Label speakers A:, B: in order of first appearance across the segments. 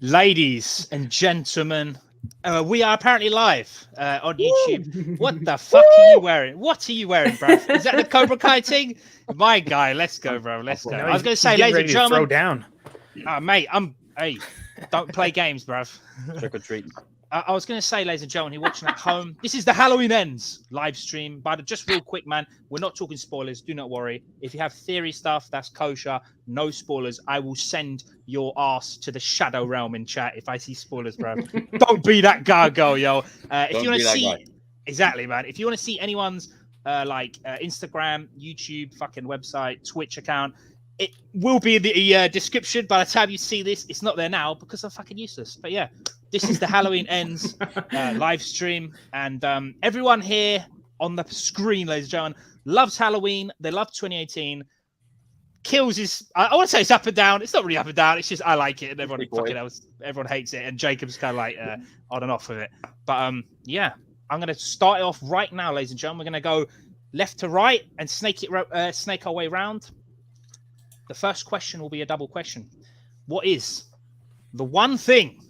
A: Ladies and gentlemen, we are apparently live on YouTube. What the fuck are you wearing? What are you wearing, bro? Is that the Cobra Kai thing? My guy, let's go, bro. Let's go. I was going to say, ladies and gentlemen,
B: throw down.
A: Mate, hey, don't play games, bro.
C: Trick or treat.
A: I was going to say, ladies and gentlemen, who are watching at home, this is the Halloween Ends live stream. But just real quick, man, we're not talking spoilers. Do not worry. If you have theory stuff, that's kosher. No spoilers. I will send your ass to the shadow realm in chat if I see spoilers, bro. Don't be that gargoyle, yo. If you want to see, exactly, man. If you want to see anyone's Instagram, YouTube, fucking website, Twitch account, it will be in the description. By the time you see this, it's not there now because I'm fucking useless. But yeah. This is the Halloween Ends live stream, and everyone here on the screen, ladies and gentlemen, loves Halloween. They love 2018. Kills is, I want to say it's up and down. It's not really up and down. It's just I like it, and everyone hates it, and Jacob's kind of like on and off with it. But yeah, I'm gonna start it off right now, ladies and gentlemen. We're gonna go left to right and snake our way around. The first question will be a double question. What is the one thing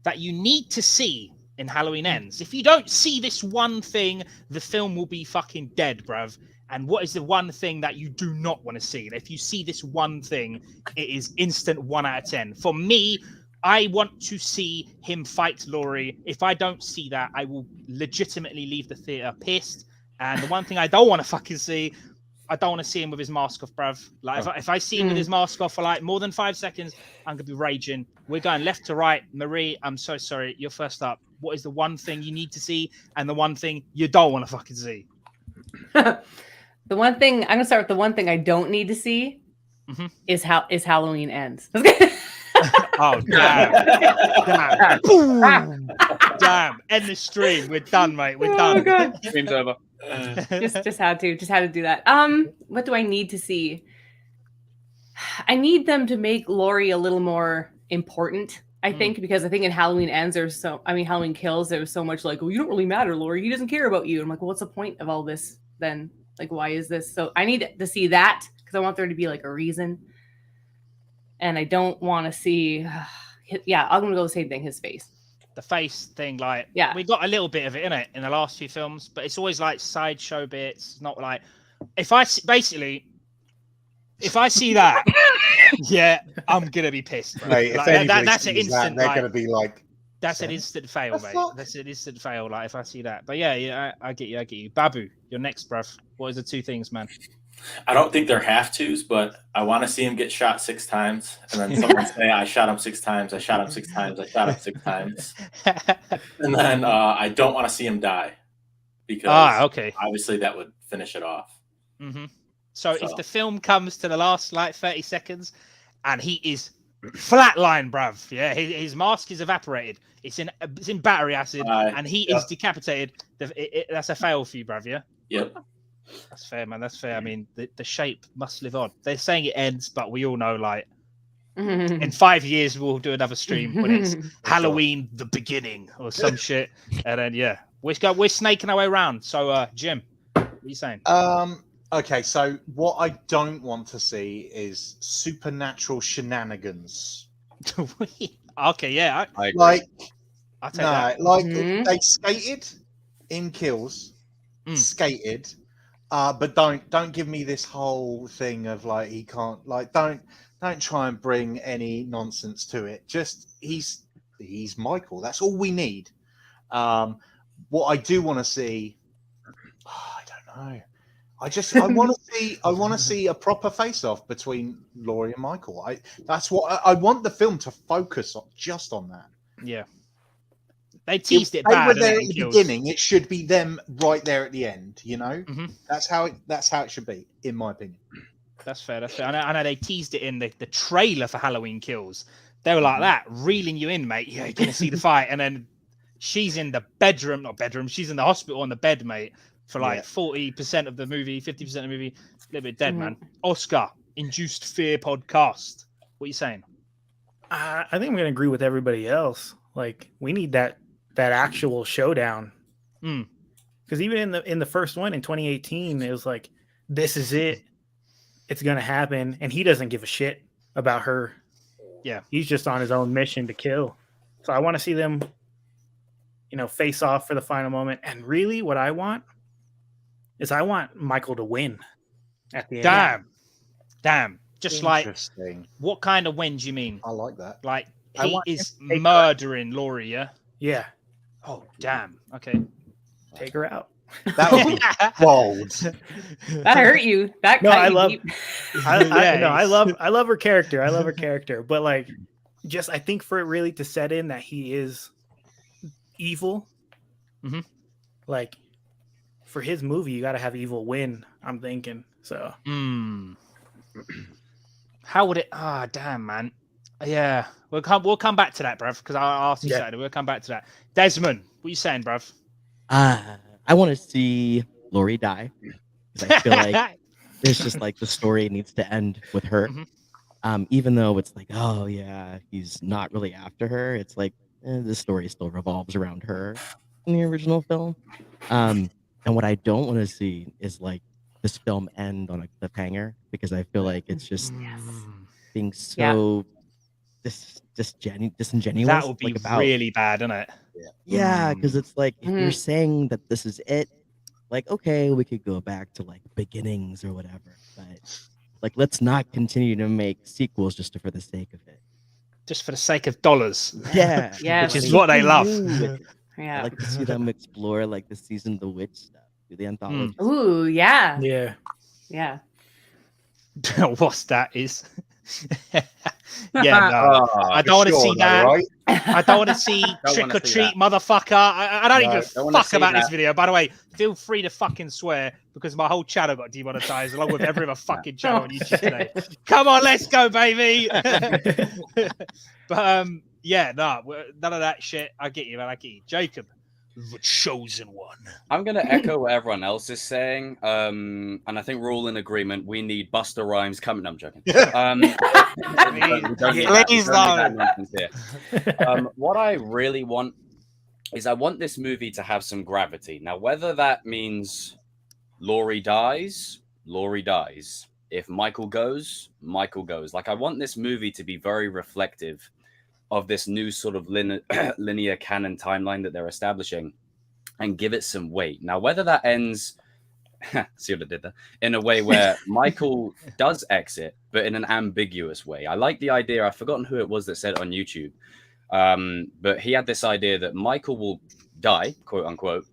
A: that you need to see in Halloween Ends? If you don't see this one thing, the film will be fucking dead, bruv. And what is the one thing that you do not want to see? If you see this one thing, it is instant 1 out of 10. For me, I want to see him fight Laurie. If I don't see that, I will legitimately leave the theater pissed. And the one thing I don't want to fucking see, I don't want to see him with his mask off, bruv. Like, if I see him with his mask off for like more than 5 seconds, I'm going to be raging. We're going left to right. Marie, I'm so sorry. You're first up. What is the one thing you need to see and the one thing you don't want to fucking see?
D: The one thing, I'm going to start with the one thing I don't need to see is Halloween Ends.
A: Oh, damn. Damn. Damn. End the stream. We're done, mate. We're done.
D: Oh, God.
C: Stream's over.
D: just had to do that. What do I need to see? I need them to make Laurie a little more important, I think, because I think in Halloween Ends Halloween Kills, there was so much like, well, you don't really matter, Laurie. He doesn't care about you. I'm like, well, what's the point of all this then? Like, why is this? So I need to see that because I want there to be like a reason. And I don't want to see, I'm going to go the same thing, his face.
A: The face thing, like,
D: yeah,
A: we got a little bit of it in it in the last few films, but it's always like sideshow bits. Not like if I see that, yeah, I'm gonna be pissed.
E: Mate,
A: like, that's an instant.
E: They're gonna be like,
A: that's an instant fail, mate. That's an instant fail. Like if I see that, but yeah, I get you. Babu, you're next, bruv. What is the two things, man?
F: I don't think they're have tos, but I want to see him get shot 6 times, and then someone say, "I shot him 6 times. I shot him 6 times. I shot him 6 times." And then I don't want to see him die because obviously that would finish it off.
A: Mm-hmm. So if the film comes to the last like 30 seconds and he is flatline, bruv, yeah, his mask is evaporated. It's in battery acid, and he is decapitated. That's a fail for you, bruv. Yeah.
F: Yep.
A: That's fair, man. That's fair. I mean, the shape must live on. They're saying it ends, but we all know, like, in 5 years we'll do another stream when it's Halloween the beginning or some shit, and then we're snaking our way around. So, Jim, what are you saying?
E: Okay, so what I don't want to see is supernatural shenanigans.
A: Okay, yeah,
E: I'll take that. Like they skated in Kills, skated. But don't give me this whole thing of like he can't, like don't try and bring any nonsense to it. Just he's Michael. That's all we need. What I do want to see, I don't know. I want to see a proper face-off between Laurie and Michael. That's what I want the film to focus on, just on that.
A: Yeah. They teased it
E: bad.
A: They
E: were there at the beginning. It should be them right there at the end. You know, that's how it should be, in my opinion.
A: That's fair. That's fair. I know they teased it in the trailer for Halloween Kills. They were like that, reeling you in, mate. Yeah, you're gonna see the fight, and then she's in the bedroom, not bedroom. She's in the hospital on the bed, mate, for like 40% of the movie, 50% of the movie. A little bit dead, man. Oscar, Induced Fear podcast. What are you saying?
B: I think I'm gonna agree with everybody else. Like, we need that actual showdown, because even in the first one in 2018, it was like, this is it, it's gonna happen, and he doesn't give a shit about her
A: Yeah.
B: He's just on his own mission to kill. So I want to see them, face off for the final moment. And really, what I want is I want Michael to win at the end.
A: Damn. Just like,
E: Interesting.
A: what kind of win do you mean?
E: I like that.
A: Like,
B: I
A: he
B: want him
A: is
B: to take her
A: murdering Laurie, yeah?
B: Yeah.
A: Oh, damn. Okay.
B: Take her out.
E: That would be bold.
D: That hurt you. That
B: No,
D: cut
B: I
D: you
B: love-
D: deep.
B: I love her character. I love her character. But like, just I think for it really to set in that he is evil, like for his movie, you got to have evil win. I'm thinking so.
A: How would it? Ah, damn, man. Yeah, we'll come back to that, bruv. Because I'll ask you Saturday. We'll come back to that. Desmond, what are you saying, bruv?
C: I want to see Laurie die. 'Cause I feel like it's just like the story needs to end with her. Even though it's like, oh yeah, he's not really after her. It's like the story still revolves around her in the original film. And what I don't want to see is like this film end on a cliffhanger, because I feel like it's just being so disingenuous.
A: That would be
C: like, about,
A: really bad, isn't it?
C: Yeah, because it's like if you're saying that this is it, like okay, we could go back to like beginnings or whatever, but like let's not continue to make sequels just for the sake of it.
A: Just for the sake of dollars.
C: Yeah,
A: which is what they love.
C: I like to see them explore like the season of the witch stuff, do the anthology.
D: Ooh, yeah.
B: Yeah.
A: What's that is? Yeah, no. I don't want to see that. Right? I don't want to see Trick or Treat, motherfucker. I don't even fuck about this video. By the way, feel free to fucking swear, because my whole channel got demonetized along with every other fucking channel on YouTube today. Come on, let's go, baby. But yeah, no, none of that shit. I get you, man. I get you. Jacob, the chosen one.
G: I'm going to echo what everyone else is saying. And I think we're all in agreement. We need Busta Rhymes coming. No, I'm joking. Please don't. What I really want is I want this movie to have some gravity. Now, whether that means Laurie dies, Laurie dies. If Michael goes, Michael goes. Like, I want this movie to be very reflective of this new sort of linear canon timeline that they're establishing, and give it some weight. Now, whether that ends, see what I did there, in a way where Michael does exit, but in an ambiguous way. I like the idea. I've forgotten who it was that said it on YouTube, but he had this idea that Michael will die, quote unquote,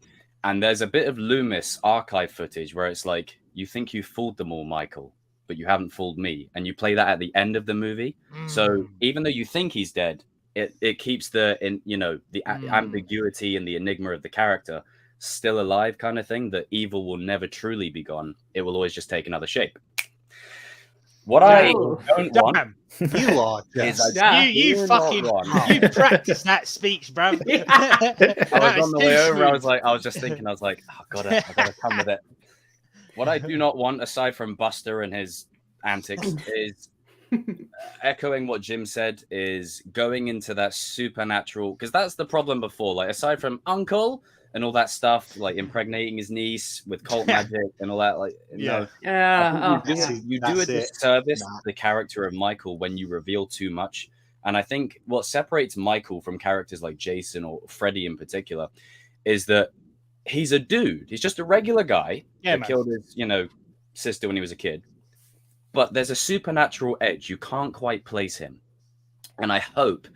G: and there's a bit of Loomis archive footage where it's like, you think you fooled them all, Michael, but you haven't fooled me. And you play that at the end of the movie. So even though you think he's dead, it keeps the ambiguity and the enigma of the character still alive, kind of thing, that evil will never truly be gone. It will always just take another shape. What I don't want
E: you are
A: just you fucking you practiced that speech, bro.
G: I was on the way over. I was just thinking, oh god, I gotta come with it. What I do not want, aside from Buster and his antics, is echoing what Jim said, is going into that supernatural, because that's the problem before. Like, aside from Uncle and all that stuff, like impregnating his niece with cult magic and all that, like, you do a disservice to the character of Michael when you reveal too much. And I think what separates Michael from characters like Jason or Freddy in particular is that he's a dude. He's just a regular guy that killed his, sister when he was a kid. But there's a supernatural edge. You can't quite place him. And I hope,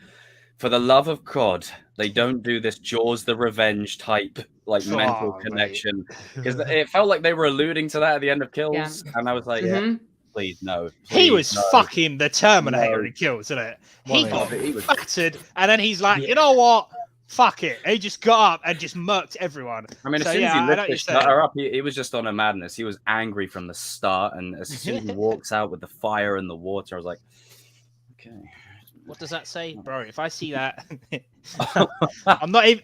G: for the love of God, they don't do this Jaws the Revenge type, like, mental connection. Because it felt like they were alluding to that at the end of Kills. Yeah. And I was like, please, no. Please,
A: he was fucking the Terminator in Kills, isn't it? He got battered. And then he's like, you know what? Fuck it. He just got up and just murked everyone.
G: I mean, as soon as he lifted her up, he was just on a madness. He was angry from the start. And as soon as he walks out with the fire and the water, I was like, okay.
A: What does that say? Bro, if I see that, I'm not even...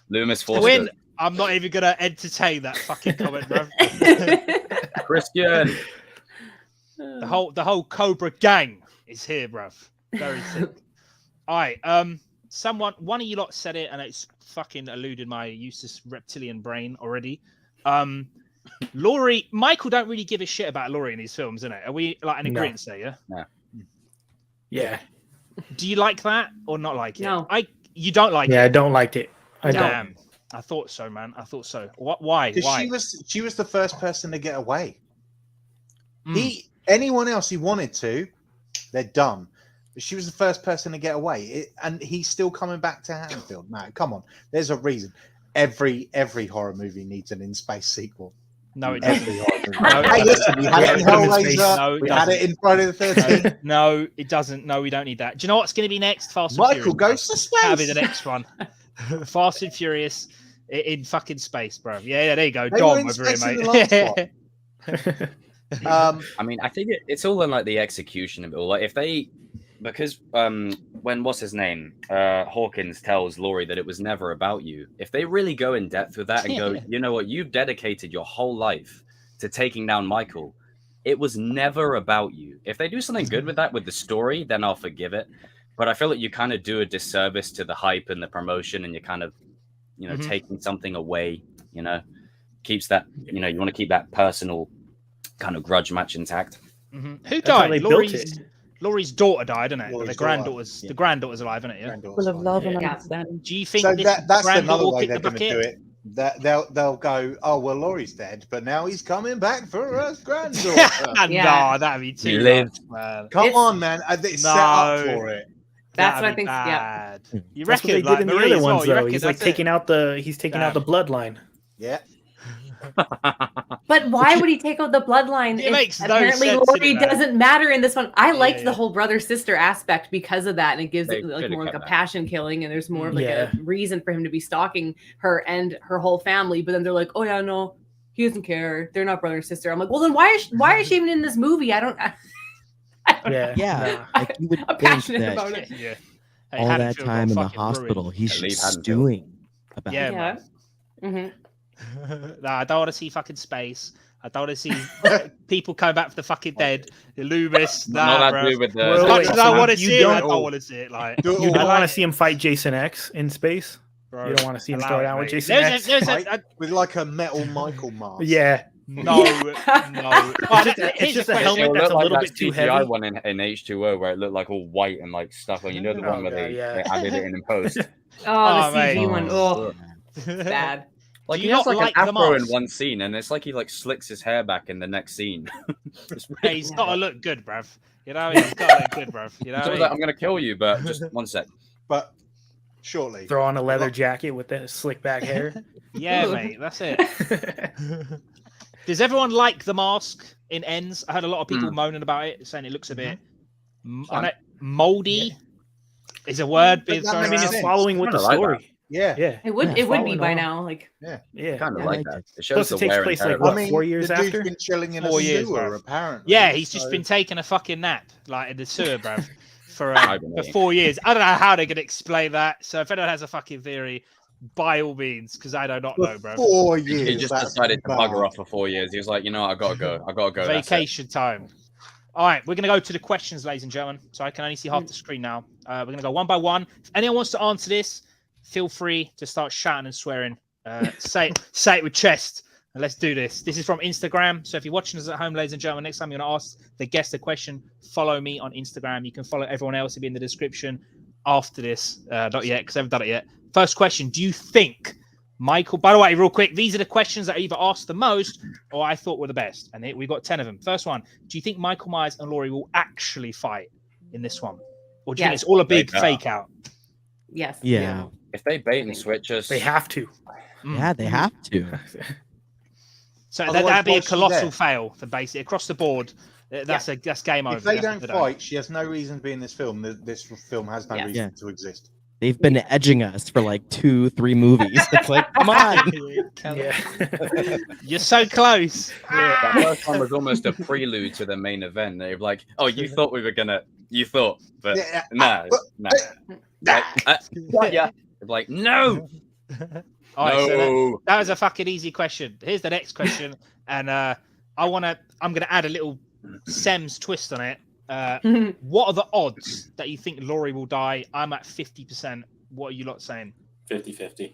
G: Loomis Forster.
A: I'm not even going to entertain that fucking comment, bro.
G: Christian.
A: The whole Cobra gang is here, bruv. Very sick. All right. One of you lot said it, and it's fucking eluded my useless reptilian brain already. Laurie, Michael don't really give a shit about Laurie in these films, innit? Are we like in agreement there? Yeah.
B: Yeah.
A: Do you like that or not like it?
D: No.
A: You don't like it?
B: Yeah, I don't like it. I
A: Damn.
B: don't.
A: I thought so, man. I thought so. Why? Why?
E: She was the first person to get away. Anyone else who wanted to, they're done. But she was the first person to get away, and he's still coming back to Haddonfield. No, come on. There's a reason. Every horror movie needs an in-space sequel.
A: No, it doesn't.
E: Hey, listen, we had it in Hellraiser. We had it in Friday the 13th.
A: No, it doesn't. No, we don't need that. Do you know what's going to be next? Fast and
E: Michael
A: Furious.
E: goes to space.
A: That'll be the next one. Fast and Furious in fucking space, bro. Yeah, there you go.
E: They were
A: Dom
E: in
A: over here,
E: space in the
A: mate.
E: last one.
G: I mean, I think it's all in like the execution of it all. Like if they, because when what's his name, Hawkins tells Laurie that it was never about you. If they really go in depth with that and go, you know what, you've dedicated your whole life to taking down Michael. It was never about you. If they do something good with that, with the story, then I'll forgive it. But I feel like you kind of do a disservice to the hype and the promotion, and you're kind of, you know, taking something away. You know, keeps that, you know, you want to keep that personal kind of grudge match intact.
A: Who died? Laurie's daughter died, isn't it? The granddaughter's alive, isn't it? Yeah.
C: Full of love and understanding.
A: Do you think
E: So
A: this
E: that's
A: granddaughter
E: another
A: will
E: way
A: kick
E: they're
A: the
E: going to do
A: bucket?
E: it. That they'll go, oh well, Laurie's dead, but now he's coming back for us granddaughter.
A: No, that'd be too much, man.
E: Come on, man! It's set up for it.
D: That's what I think. Yeah.
A: You
B: That's
A: reckon
B: what they did in the other ones, though. He's like taking out the out the bloodline.
E: Yeah.
D: But why would he take out the bloodline?
A: It makes no
D: apparently
A: sense,
D: Laurie
A: doesn't it?
D: doesn't matter in this one. I liked the whole brother-sister aspect because of that, and it gives it like more like a passion killing, and there's more of like a reason for him to be stalking her and her whole family. But then they're like, oh yeah, no, he doesn't care. They're not brother and sister. I'm like, well then why is she even in this movie? I don't
C: Yeah. Like you would
D: I'm
C: think
D: passionate
C: that
D: about it.
A: Yeah.
C: all that time in the hospital, he's just stewing about it.
A: Man. Nah, I don't want to see fucking space. I don't want to see people coming back from the fucking dead. The Loomis. Nah, bro. I don't want to see it. I don't want to see it. Like
B: you don't want to see him fight Jason X in space. Bro, you don't want to see him go down with Jason X
E: with like a metal Michael mask.
B: Yeah.
A: No.
B: It's just a helmet that's a little bit too heavy.
G: CGI one in H2O where it looked like all white and like stuff. You know the one where they added it in post.
D: Oh, the CG one. Oh, bad.
G: Like he has like an afro in one scene, and it's like he like slicks his hair back in the next scene.
A: Hey, he's got to look good, bruv. You know, he's got to look good, bruv. You know,
G: like, I'm gonna kill you, but just one sec.
E: But shortly,
B: throw on a leather jacket with the slick back hair.
A: Yeah, mate, that's it. Does everyone like the mask in Ends? I heard a lot of people moaning about it, saying it looks a bit moldy. Is a word.
B: I mean, it's following with the story.
E: Yeah.
D: It would be by now. Like
G: kind of like that. It
B: shows it takes place like what, 4 years after?
E: Dude's been chilling in
A: 4
E: a
A: years,
E: sewer,
A: bro.
E: apparently.
A: Yeah, he's just been taking a fucking nap, like in the sewer, bruv, for 4 years. I don't know how they're gonna explain that. So if anyone has a fucking theory, by all means, because I do not know, bro.
E: 4 years.
G: He just decided to bugger off for 4 years. He was like, you know, I gotta go.
A: Vacation time. All right, we're going to go to the questions, ladies and gentlemen. So I can only see half the screen now. We're going to go one by one. If anyone wants to answer this, feel free to start shouting and swearing. Say it with chest. And let's do this. This is from Instagram. So if you're watching us at home, ladies and gentlemen, next time you're going to ask the guest a question, follow me on Instagram. You can follow everyone else. It'll be in the description after this. Not yet, because I haven't done it yet. First question. Do you think Michael, by the way, real quick, these are the questions that are either asked the most or I thought were the best. And we've got 10 of them. First one, do you think Michael Myers and Laurie will actually fight in this one? Or do you think it's all a big fake out?
D: Yes.
C: Yeah.
G: If they bait and switch us.
B: They have to.
C: Yeah, they have to.
A: So that'd be a colossal fail for basically across the board. That's game over.
E: If they don't fight, she has no reason to be in this film. This film has no reason to exist.
C: They've been edging us for like 2-3 movies. It's like, come on.
A: You're so close.
G: That first one was almost a prelude to the main event. They were like, oh, you thought we were going to, but no. Yeah. Like, no.
A: All right, so that was a fucking easy question. Here's the next question. And I'm going to add a little Semz twist on it. What are the odds that you think Laurie will die? I'm at 50%. What are you lot saying?
F: 50-50.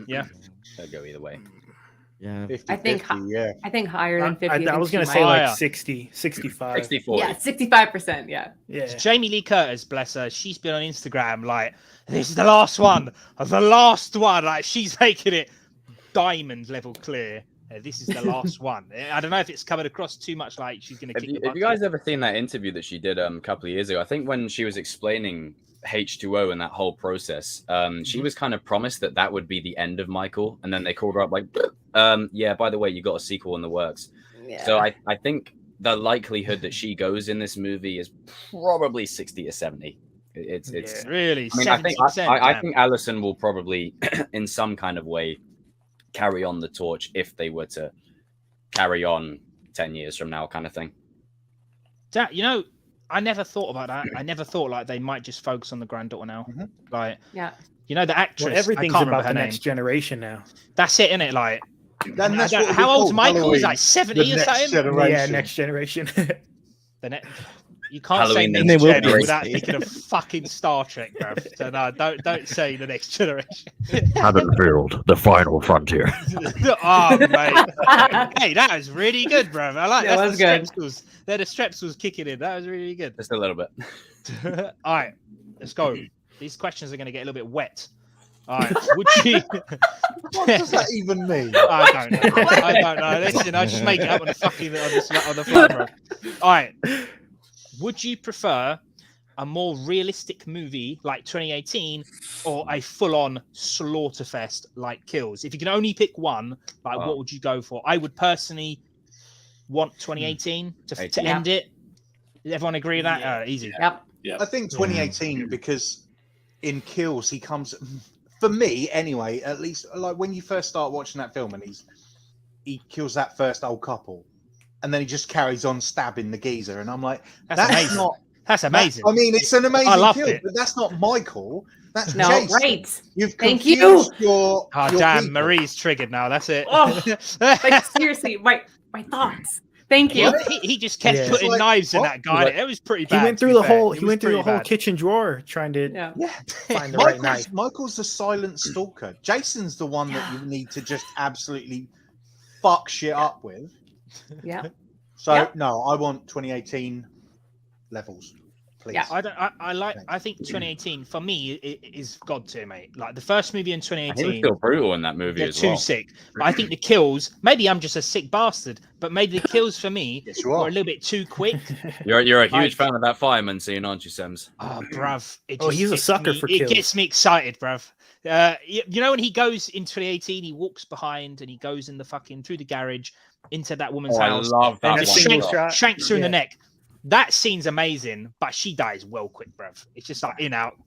A: Yeah.
G: They'll go either way.
C: Yeah.
E: 50,
D: I think
E: 50, yeah.
D: I think higher than 50.
B: I was going to say like 60, 65.
G: 60-40.
D: Yeah, 65%. Yeah.
B: Yeah.
A: Jamie Lee Curtis, bless her, she's been on Instagram like, this is the last one. Like, she's making it diamond level clear. This is the last one. I don't know if it's coming across too much like she's going to kick the bucket.
G: Have you guys ever seen that interview that she did a couple of years ago? I think when she was explaining H2O and that whole process, she was kind of promised that would be the end of Michael, and then they called her up like, yeah, by the way, you got a sequel in the works.
D: Yeah.
G: So I think the likelihood that she goes in this movie is probably 60 or 70. It's
A: really.
G: I mean, I think Allison will probably, in some kind of way, carry on the torch if they were to carry on 10 years from now, kind of thing.
A: You know, I never thought about that. I never thought like they might just focus on the granddaughter now. Like,
D: yeah,
A: you know, the actress.
B: Well, everything's about the next generation now.
A: That's it, isn't it? Like,
E: That's
A: how old's Michael? He's like 70 or something.
B: Yeah, next generation.
A: You can't
C: Halloween,
A: say next gen without thinking of fucking Star Trek, bro. So no, don't say the next generation.
H: Haddonfield, the final frontier.
A: Oh mate, hey, that was really good, bro. I like that. Was good. They're the Strepsils kicking in. That was really good.
G: Just a little bit.
A: All right, let's go. These questions are going to get a little bit wet. All right, would you?
E: What does that even mean?
A: I don't know. Listen, I just make it up on the fucking on the fly, bro. All right. Would you prefer a more realistic movie like 2018 or a full-on slaughterfest like Kills? If you can only pick one, like what would you go for? I would personally want 2018 to end it. Does everyone agree with that?
D: Yeah.
A: Easy.
D: Yep.
E: I think 2018 because in Kills he comes, for me anyway, at least like when you first start watching that film and he kills that first old couple. And then he just carries on stabbing the geezer, and I'm like, "That's amazing.
A: That's amazing."
E: I mean, it's an amazing kill, but that's not Michael. That's Jason.
D: Right.
E: You've
D: Thank
E: you.
A: Your damn, people. Marie's triggered now. That's it.
D: Oh, like seriously, my thoughts. Thank you.
A: He just kept putting knives in that guy. It was pretty bad.
B: He went through the whole. He went through the whole kitchen drawer trying to find the right knife.
E: Michael's the silent stalker. Jason's the one that you need to just absolutely fuck shit up with.
D: Yeah.
E: So no, I want 2018 levels, please.
A: Yeah, I think 2018 for me is god tier, mate. Like the first movie in 2018.
G: He was still brutal in that movie as well.
A: Too sick. But I think the kills. Maybe I'm just a sick bastard, but maybe the kills for me were a little bit too quick.
G: You're a huge fan of that fireman scene, aren't you, Semz?
A: Oh, bruv.
B: He's a sucker for kills.
A: It gets me excited, bruv. You know when he goes in 2018, he walks behind and he goes in the fucking through the garage into that woman's house.
G: I love that.
A: And shanks her in the neck. That scene's amazing, but she dies well quick, bruv. It's just like in out.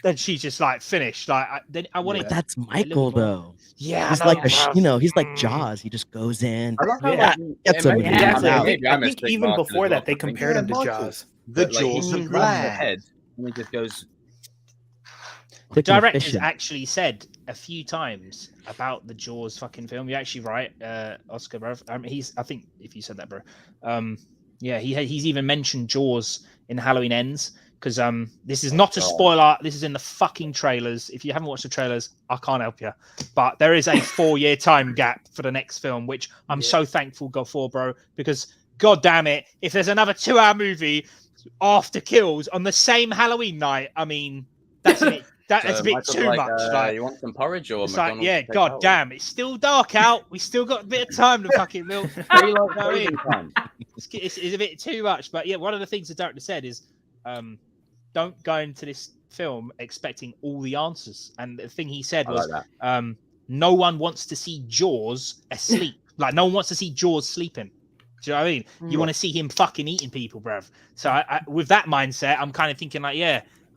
A: Then she's just like finished. Like I want it.
C: That's Michael though.
A: Yeah,
C: he's like he's like Jaws. He just goes in.
B: I think even before that, they compared him to Jaws.
E: The Jaws of Land.
G: Head, and he just goes.
A: The director's actually said a few times about the Jaws fucking film. You're actually right, Oscar, bro. I think if you said that, bro. He's even mentioned Jaws in Halloween Ends because this is not a spoiler. This is in the fucking trailers. If you haven't watched the trailers, I can't help you. But there is a 4-year time gap for the next film, which I'm so thankful for, bro. Because god damn it, if there's another 2-hour movie after Kills on the same Halloween night, I mean, that's it. That's a bit too much. Like,
G: you want some porridge or
A: McDonald's? Like, god damn, it's still dark out. We still got a bit of time to fucking milk. It's a bit too much. But yeah, one of the things the director said is, don't go into this film expecting all the answers. And the thing he said was, no one wants to see Jaws asleep. Like, no one wants to see Jaws sleeping. Do you know what I mean? You want to see him fucking eating people, bruv. So with that mindset, I'm kind of thinking like,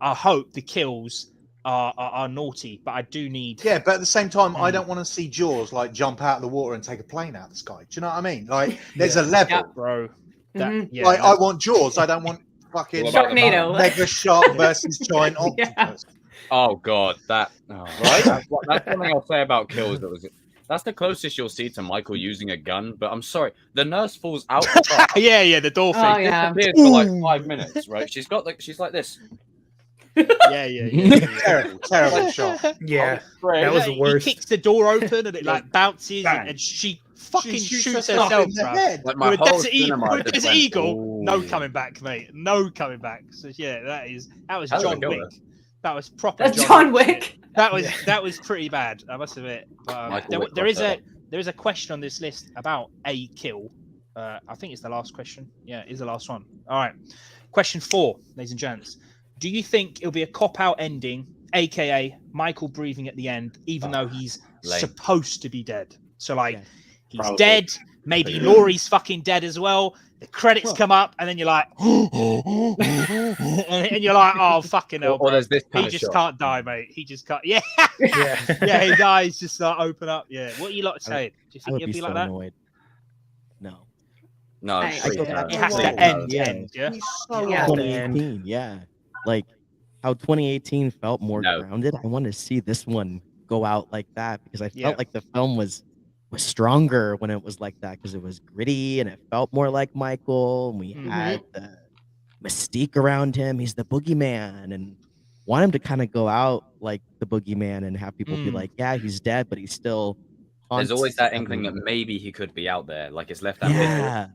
A: I hope the kills are naughty, but I do need.
E: Yeah, but at the same time, I don't want to see Jaws like jump out of the water and take a plane out of the sky. Do you know what I mean? Like, there's a level,
A: bro.
E: Like, I want Jaws. I don't want fucking
D: Sharknado.
E: Mega shark versus giant octopus.
G: Oh god, right? That's one thing I'll say about Kills. That's the closest you'll see to Michael using a gun. But I'm sorry, the nurse falls out.
A: The door thing.
G: Disappears for like 5 minutes, right? She's like this.
E: Terrible shot.
B: Yeah, that was the worst.
A: He kicks the door open and it like bounces and she fucking shoots herself in the head.
G: Like my whole cinema
A: With
G: just
A: an
G: went,
A: eagle, no
G: "Ooh."
A: coming back, mate. No coming back. So yeah, that was
G: How's
A: John
G: it going?
A: Wick. That was proper.
D: That's John Wick.
A: That was pretty bad. I must admit. There is a question on this list about a kill. I think it's the last question. Yeah, it is the last one. All right. Question 4, ladies and gents. Do you think it'll be a cop-out ending, aka Michael breathing at the end, even though he's supposed to be dead? So like he's dead. Maybe Laurie's fucking dead as well. The credits come up, and then you're like, and you're like, oh fucking hell!
G: Or there's this
A: he just can't die, mate. He just can't. Yeah, his eyes just start open up. Yeah, what are you lot saying? Do you think it'll be like that?
C: Annoyed. No.
G: No,
A: it has to end. Yeah.
C: 2018. Yeah, like how 2018 felt more grounded. I want to see this one go out like that because I felt like the film was stronger when it was like that because it was gritty and it felt more like Michael. And we had the mystique around him. He's the boogeyman, and want him to kind of go out like the boogeyman and have people be like, yeah, he's dead, but he's still.
G: There's always that inkling that maybe he could be out there, like it's left that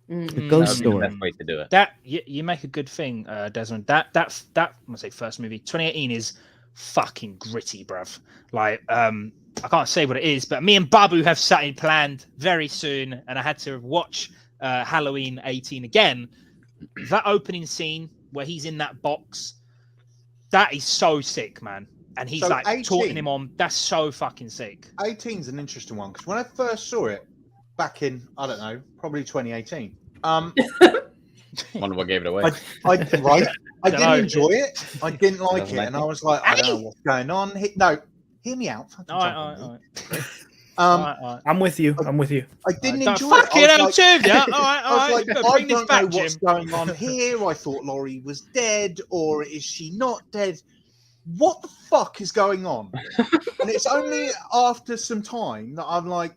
C: the ghost story.
G: The best way to do it.
A: That you make a good thing, Desmond. That I'm gonna say first movie 2018 is fucking gritty, bruv. Like I can't say what it is, but me and Babu have something planned very soon, and I had to watch Halloween 18 again. That opening scene where he's in that box, that is so sick, man. And he's like 18, taunting him on. That's so fucking sick.
E: 18 is an interesting one because when I first saw it back in, I don't know, probably 2018.
G: Wonder what gave it away.
E: I didn't enjoy it. I didn't like it, and I was like, I don't know what's going on. Hear me out.
A: All right.
B: I'm with you.
E: I didn't enjoy it.
A: Fucking hell, too. Yeah. All right.
E: I was like, I
A: bring this
E: don't
A: back,
E: know
A: Jim.
E: what's going on here. I thought Laurie was dead, or is she not dead? What the fuck is going on? And it's only after some time that I'm like,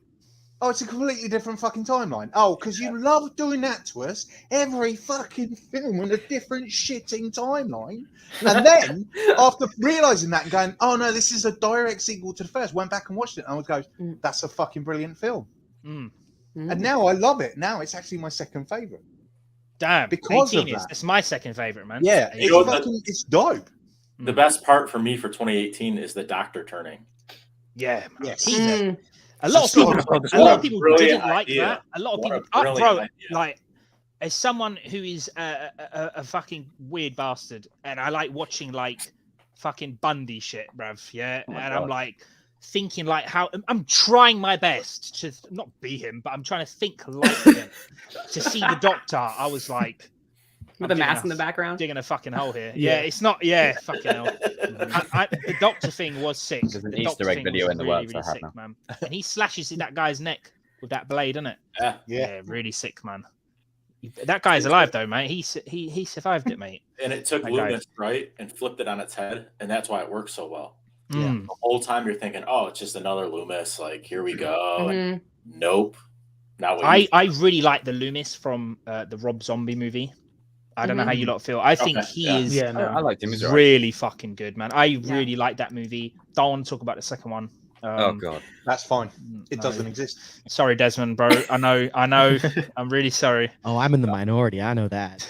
E: oh, it's a completely different fucking timeline. Oh, because you love doing that to us. Every fucking film on a different shitting timeline. And then, after realizing that and going, oh no, this is a direct sequel to the first, went back and watched it and I would go, that's a fucking brilliant film. And now I love it. Now it's actually my second favorite.
A: Damn,
E: because of that.
A: It's my second favorite, man.
E: Yeah, it's dope.
F: The best part for me for 2018 is the doctor turning.
A: Yeah,
E: yes.
A: A lot of people didn't like that. A lot of people, like, as someone who is a fucking weird bastard, and I like watching like fucking Bundy shit, bruv. Yeah, I'm like thinking like how I'm trying my best to not be him, but I'm trying to think like him. To see the doctor, I was like.
D: With the mask in the background,
A: digging a fucking hole here. Yeah, it's not. Yeah, fucking hell. The doctor thing was sick.
G: There's an Easter egg video in the works.
A: Really sick, man. And he slashes in that guy's neck with that blade, isn't it? Yeah, really sick, man. That guy's alive though, mate. He survived it, mate.
F: And it took Loomis, right, and flipped it on its head, and that's why it works so well.
A: Yeah.
F: The whole time you're thinking, oh, it's just another Loomis. Like, here we go. And nope.
A: I really like the Loomis from the Rob Zombie movie. I don't know how you lot feel. I think he is
G: I liked him. He's
A: really fucking good, man. I really like that movie. Don't want to talk about the second one.
G: Oh god,
E: that's fine. It doesn't exist.
A: Sorry, Desmond, bro. I know. I'm really sorry.
C: Oh, I'm in the minority. I know that.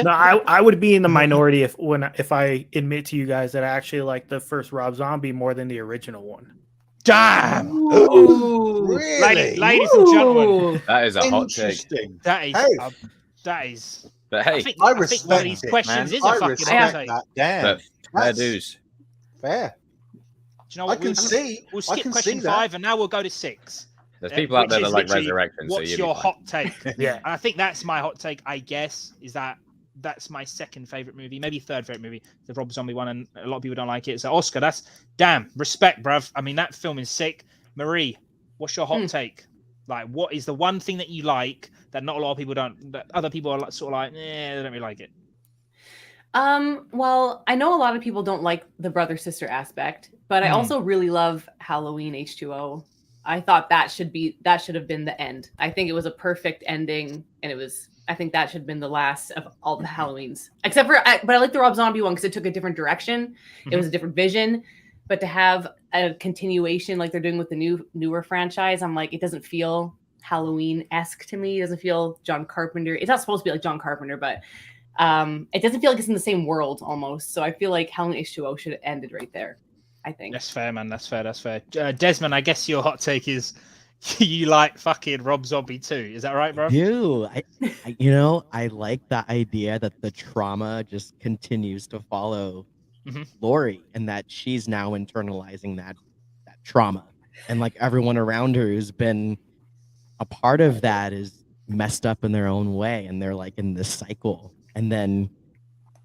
B: No, I would be in the minority if I admit to you guys that I actually like the first Rob Zombie more than the original one.
A: Damn!
E: Ooh, really?
A: Ladies and gentlemen,
G: that is a hot take.
A: That is.
G: But hey,
E: I
A: think one of these questions is a fucking hot take.
E: Damn.
G: Fair dues.
E: Fair.
A: Do you know what? We'll skip question 5 and now we'll go to 6.
G: There's people out there that like Resurrection.
A: What's your hot take? Yeah. And I think that's my hot take, I guess, is that's my second favorite movie, maybe third favorite movie, the Rob Zombie one, and a lot of people don't like it. So Oscar, that's damn respect, bruv. I mean, that film is sick. Marie, what's your hot take? Like, what is the one thing that you like that not a lot of people don't, that other people are sort of like, they don't really like it?
D: Well, I know a lot of people don't like the brother-sister aspect, but I also really love Halloween H2O. I thought that should have been the end. I think it was a perfect ending, and I think that should have been the last of all the Halloweens, except for. But I like the Rob Zombie one because it took a different direction. It was a different vision. But to have a continuation like they're doing with the newer franchise, I'm like, it doesn't feel Halloween-esque to me. It doesn't feel John Carpenter. It's not supposed to be like John Carpenter, but it doesn't feel like it's in the same world almost. So I feel like Halloween H2O should have ended right there. I think
A: that's fair, man. That's fair. Desmond, I guess your hot take is you like fucking Rob Zombie too. Is that right, bro?
C: I like the idea that the trauma just continues to follow Laurie, and that she's now internalizing that trauma, and like everyone around her who's been a part of that is messed up in their own way, and they're like in this cycle, and then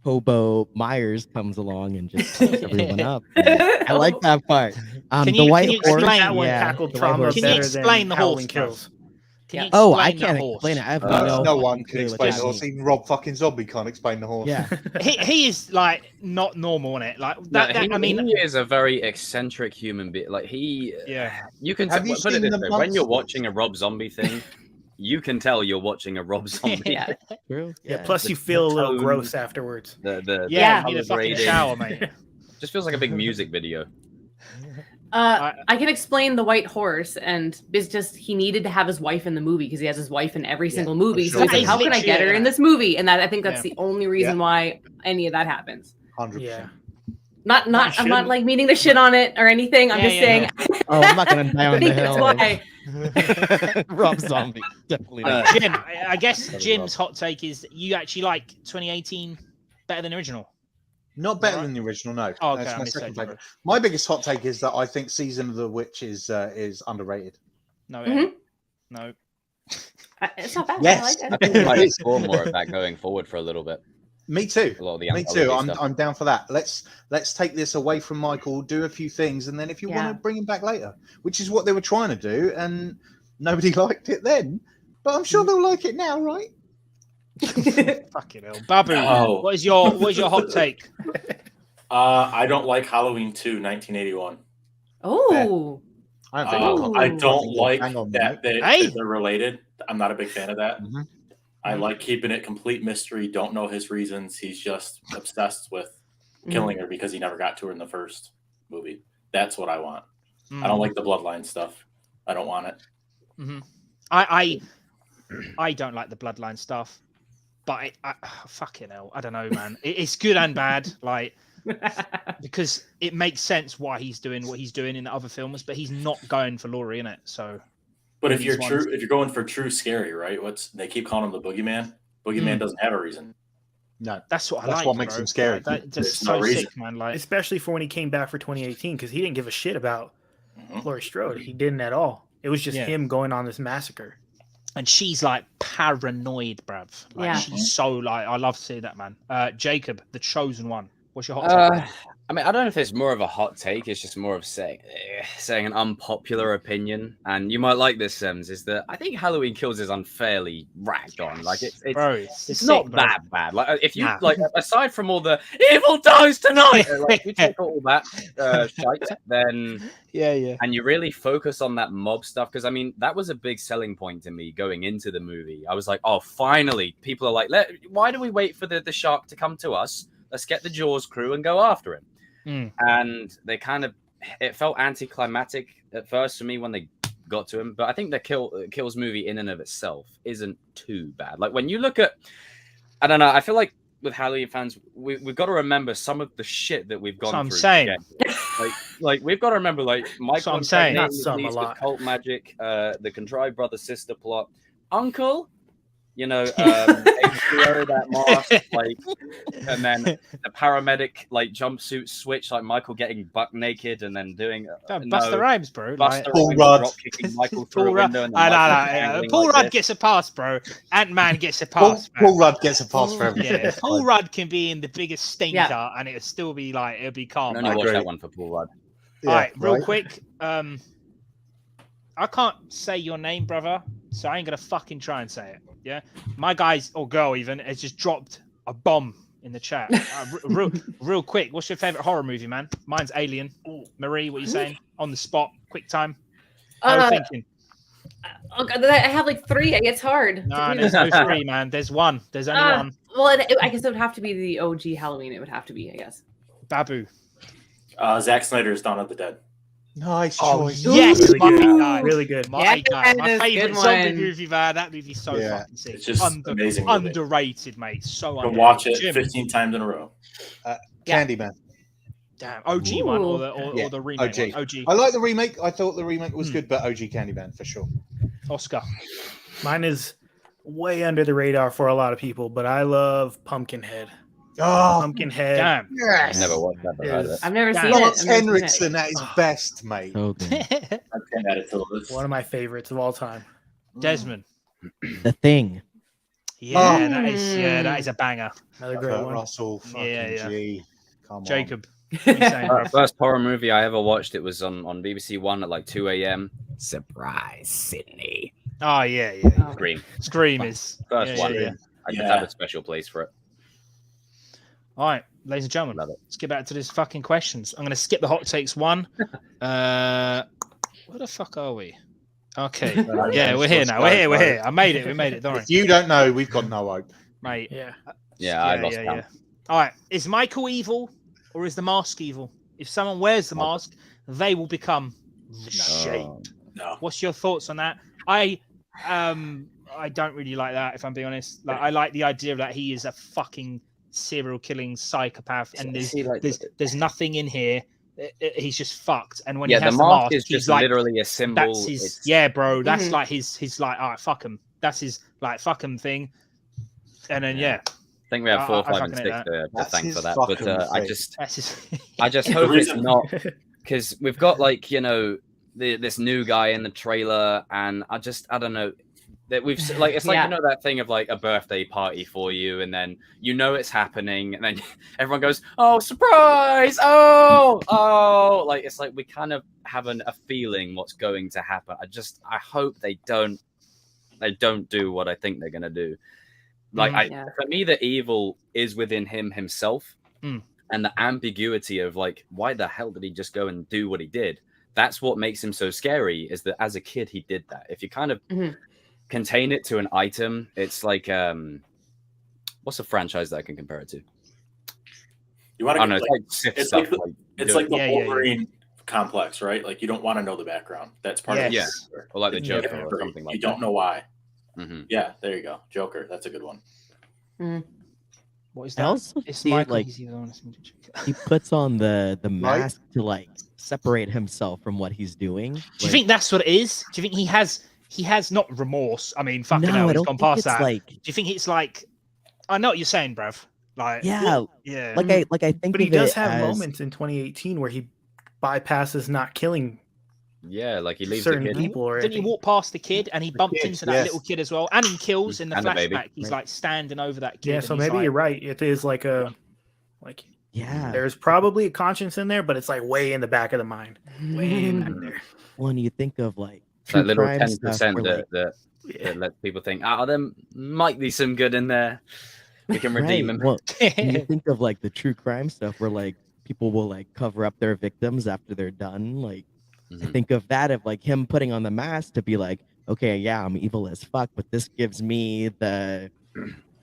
C: Hobo Myers comes along and just fucks everyone up. I like that part.
A: Can you explain
B: that one tackled trauma
A: Can you
B: better
A: explain
B: than
A: the horse
B: Halloween Kills?
C: I can't explain it. I have
E: no one can explain the horse. Even Rob fucking Zombie can't explain the horse.
C: Yeah,
A: he is like not normal, isn't it? Like that.
G: I mean, he is a very eccentric human being. Like you can put it this way: when you're watching a Rob Zombie thing, you can tell you're watching a Rob Zombie.
C: True.
B: Yeah. Plus, you feel a little gross afterwards.
A: You need a fucking shower, mate.
G: Just feels like a big music video.
D: I can explain the white horse, and it's just he needed to have his wife in the movie because he has his wife in every single movie. So he's like, how can I get her in this movie? And I think that's the only reason why any of that happens.
E: 100%.
B: Yeah.
D: I'm not like meaning to shit on it or anything. I'm just saying.
C: Oh, I'm not gonna die on the hill.
D: That's why.
C: Rob Zombie, definitely.
A: Jim, I guess Jim's hot take is you actually like 2018 better than the original.
E: Not better than the original, no.
A: Oh, okay,
E: that's my second favorite. My biggest hot take is that I think Season of the Witch is underrated.
A: No, no.
D: It's not bad.
E: Yes.
D: I
G: I
D: like
G: think we might explore more of that going forward for a little bit.
E: Me too.
G: A lot of the
E: Me too.
G: stuff.
E: I'm down for that. Let's take this away from Michael, do a few things, and then if you want to bring him back later, which is what they were trying to do, and nobody liked it then, but I'm sure they'll like it now, right?
A: Fucking hell, Babu. What is your hot take?
F: I don't like Halloween 2, 1981.
D: Oh.
F: I don't like that they're related. I'm not a big fan of that.
E: Mm-hmm.
F: I like keeping it complete mystery. Don't know his reasons. He's just obsessed with killing her because he never got to her in the first movie. That's what I want. I don't like the bloodline stuff. I don't want it.
A: I don't like the bloodline stuff, but fucking hell, I don't know, man. It's good and bad, like because it makes sense why he's doing what he's doing in the other films, but he's not going for Laurie in it. So,
F: but if you're going for true scary, right? They keep calling him the boogeyman. Boogeyman doesn't have a reason.
E: No,
A: that's what
E: makes him scary.
A: That's so sick, man. Like,
B: especially for when he came back for 2018, because he didn't give a shit about Laurie Strode. He didn't at all. It was just him going on this massacre.
A: And she's like paranoid, bruv. Like she's so like, I love to see that, man. Jacob, the chosen one. What's your hot take?
G: I mean, I don't know if it's more of a hot take. It's just more of saying an unpopular opinion. And you might like this, Semz, is that I think Halloween Kills is unfairly ragged on. Like it's
A: sick,
G: not that bad. Like if you like, aside from all the evil dies tonight, like if you take all that shite, then and you really focus on that mob stuff, because I mean that was a big selling point to me going into the movie. I was like, oh, finally, people are like, why do we wait for the shark to come to us? Let's get the Jaws crew and go after him. And they it felt anticlimactic at first for me when they got to him, but I think the Kills movie in and of itself isn't too bad. Like when you look at, I don't know, I feel like with Halloween fans, we've got to remember some of the shit that we've gone through. I'm saying. Like we've got to remember, like Michael and with cult magic, the contrived brother sister plot, Uncle. You know, HBO, that mask, like, and then the paramedic like jumpsuit switch, like Michael getting buck naked and then doing
A: Busta Rhymes, bro.
F: Paul Rudd
G: drop kicking Michael through a window.
A: Paul Rudd gets a pass, bro. Ant-Man gets a pass.
E: Paul Rudd gets a pass for everything.
A: Yeah, Paul Rudd can be in the biggest stinker, and it'll still be like it'll be calm.
G: I only watched that one for Paul Rudd.
A: All right, real quick. I can't say your name, brother, so I ain't gonna fucking try and say it. Yeah, my guys or girl even has just dropped a bomb in the chat. Real quick, what's your favorite horror movie, man? Mine's Alien. Marie, what are you saying? On the spot, quick time. No thinking.
D: Oh God, I have like 3. It's hard.
A: No, there's no 3, man. There's one. There's only one.
D: Well, I guess it would have to be the OG Halloween. It would have to be, I guess.
A: Babu.
F: Zack Snyder's Dawn of the Dead.
E: Nice choice.
A: Yes,
B: really
A: my
B: good.
A: guy.
B: Really good.
A: My guy. My favorite
D: good
A: zombie
D: one.
A: movie, man. That movie's so fucking sick.
F: It's just amazing. Movie.
A: Underrated, mate. So
F: you can
A: underrated.
F: watch it 15 times in a row.
E: Candyman.
A: Damn, OG one or the remake?
E: OG.
A: One. OG.
E: I like the remake. I thought the remake was good, but OG Candyman for sure.
A: Oscar.
B: Mine is way under the radar for a lot of people, but I love Pumpkinhead.
E: Oh,
B: Pumpkinhead.
A: Damn.
E: Yes.
G: I've never watched that. But heard of it.
D: I've never seen
E: Lawrence
D: it.
E: Henriksen at his best, mate.
C: So good.
F: I can't add it to the list.
B: One of my favorites of all time.
A: Desmond.
C: The Thing.
A: Yeah, that is a banger.
B: Another great one.
E: Russell, fucking G. Come on.
A: Jacob. What are you saying, bruv?
G: First horror movie I ever watched. It was on BBC One at like 2 a.m. Surprise, Sydney.
A: Oh yeah.
G: Scream.
A: Scream is
G: First one.
A: Yeah.
G: I just have a special place for it.
A: All right, ladies and gentlemen,
G: Love it.
A: let's get back to these fucking questions. I'm going to skip the hot takes one. Where the fuck are we? Okay. Yeah, we're here now. We're here. I made it. We made it. Don't worry.
E: If you don't know, we've got no hope.
A: Mate.
G: Yeah, I lost count.
A: All right. Is Michael evil or is the mask evil? If someone wears the mask, they will become the shape.
F: No.
A: What's your thoughts on that? I don't really like that, if I'm being honest. Like, I like the idea that he is a fucking serial killing psychopath, and there's nothing in here. He's just fucked. And when he has the mask
G: is just
A: like,
G: literally a symbol.
A: That's his, bro. That's like his like, all right, fuck him. That's his like fuck him thing. And then I
G: think we have 4, 5, and 6 to thank for that. But I just hope it's not, because we've got like this new guy in the trailer, and I don't know. That we've like it's like that thing of like a birthday party for you, and then it's happening, and then everyone goes, "Oh, surprise! Oh!" Like it's like we kind of have a feeling what's going to happen. I hope they don't do what I think they're gonna do. Like for me, the evil is within him himself, and the ambiguity of like, why the hell did he just go and do what he did? That's what makes him so scary. Is that as a kid he did that. If you kind of contain it to an item, it's like what's a franchise that I can compare it to?
F: You want to?
G: It's like
F: the Wolverine complex, right? Like you don't want to know the background. That's part of it.
G: Or like the Joker or something like that.
F: You don't know why. Yeah, there you go. Joker. That's a good one.
A: What is that?
C: It's Michael. Like, he puts on the mask to like separate himself from what he's doing.
A: Do you think that's what it is? Do you think he has not remorse? I mean, fucking hell, he's gone past that. Like, do you think it's like? I know what you're saying, bruv. Like,
C: yeah. Like I think,
B: but he does have moments in 2018 where he bypasses not killing.
G: Yeah, like he leaves
B: certain
G: the kid.
B: people. Or
A: didn't he walk past the kid and he bumped into that little kid as well? And he kills in the flashback. He's like standing over that kid.
B: Yeah, so maybe you're right. It is like there's probably a conscience in there, but it's like way in the back of the mind. Way back there.
C: When you think of like
G: that little 10% that lets people think, there might be some good in there. We can redeem him.
C: Well, when you think of like the true crime stuff where like people will like cover up their victims after they're done, like I think of that, of like him putting on the mask to be like, okay, yeah, I'm evil as fuck, but this gives me the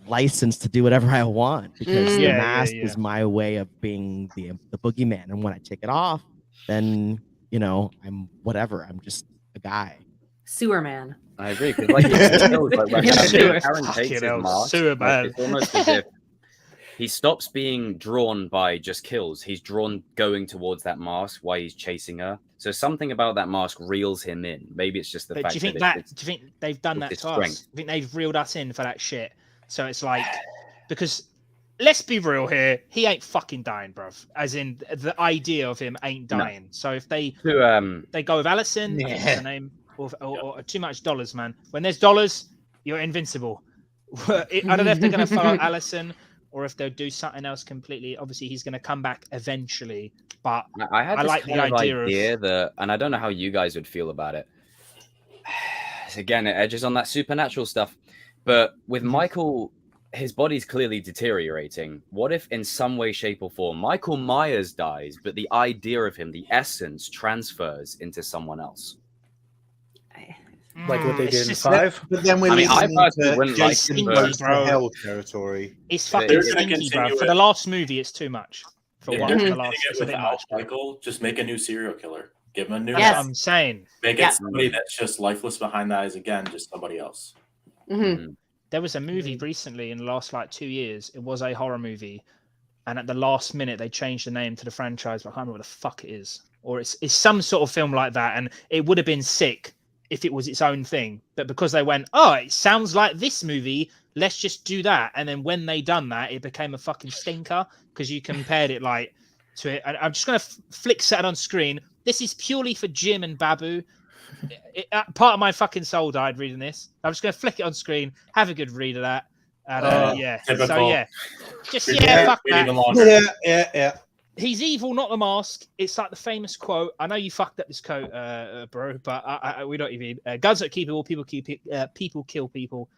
C: license to do whatever I want because the mask is my way of being the boogeyman. And when I take it off, then I'm whatever. I'm just a guy.
D: Sewer man.
G: I agree. Because like when Aaron takes his mask, it's almost as if he stops being drawn by just kills. He's drawn going towards that mask while he's chasing her. So something about that mask reels him in. Maybe it's just the fact.
A: Do you think they've done that to us? I think they've reeled us in for that shit. So it's like, because let's be real here, he ain't fucking dying, bruv. As in the idea of him ain't dying. No. So if they go with Allison, the name, or too much dollars, man. When there's dollars, you're invincible. I don't know if they're gonna follow Allison or if they'll do something else completely. Obviously, he's going to come back eventually, but I like the idea
G: that, and I don't know how you guys would feel about it. Again, it edges on that supernatural stuff, but with Michael, his body's clearly deteriorating. What if in some way, shape, or form, Michael Myers dies, but the idea of him, the essence, transfers into someone else?
B: like what they did in
A: just,
B: 5.
E: But then we're
G: I personally wouldn't like
E: Jason
G: it,
E: goes
A: but-
E: to hell territory.
A: It's fucking
F: They're gonna
A: stinky, bro.
F: continue
A: For
F: it.
A: the last movie, it's too much. For
F: If
A: what?
F: they're
A: For the
F: continuing
A: last,
F: it
A: it's a bit
F: without
A: much. Bro.
F: Michael, just make a new serial killer. Give him a new.
A: That's
D: Yes.
A: what I'm saying.
F: Make it
D: Yeah.
F: somebody that's just lifeless behind the eyes again, just somebody else.
D: Mhm.
A: There was a movie recently in the last like 2 years. It was a horror movie, and at the last minute they changed the name to the franchise. But I can't remember what the fuck it is, or it's some sort of film like that. And it would have been sick if it was its own thing. But because they went, oh, it sounds like this movie, let's just do that. And then when they done that, it became a fucking stinker because you compared it like to it. And I'm just gonna flick set it on screen. This is purely for Jim and Babu. Part of my fucking soul died reading this. I'm just gonna flick it on screen, have a good read of that, and yeah.
F: Typical.
A: So yeah, just
F: Wait
A: fuck that.
F: even longer.
E: Yeah.
A: He's evil, not the mask. It's like the famous quote. I know you fucked up this quote, bro, but we don't even. Guns don't keep people. People kill people,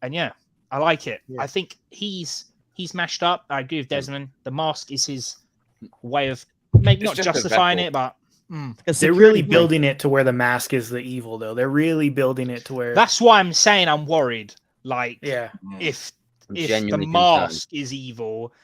A: and yeah, I like it.
E: Yeah.
A: I think he's mashed up. I agree with Desmond. The mask is his way of maybe
G: It's
A: not
G: just a
A: justifying
G: vessel.
A: it, but.
B: They're really building it to where the mask is the evil, though. They're really building it to where.
A: That's why I'm saying I'm worried. Like,
B: yeah.
A: if
G: I'm
A: the
G: genuinely
A: mask is evil,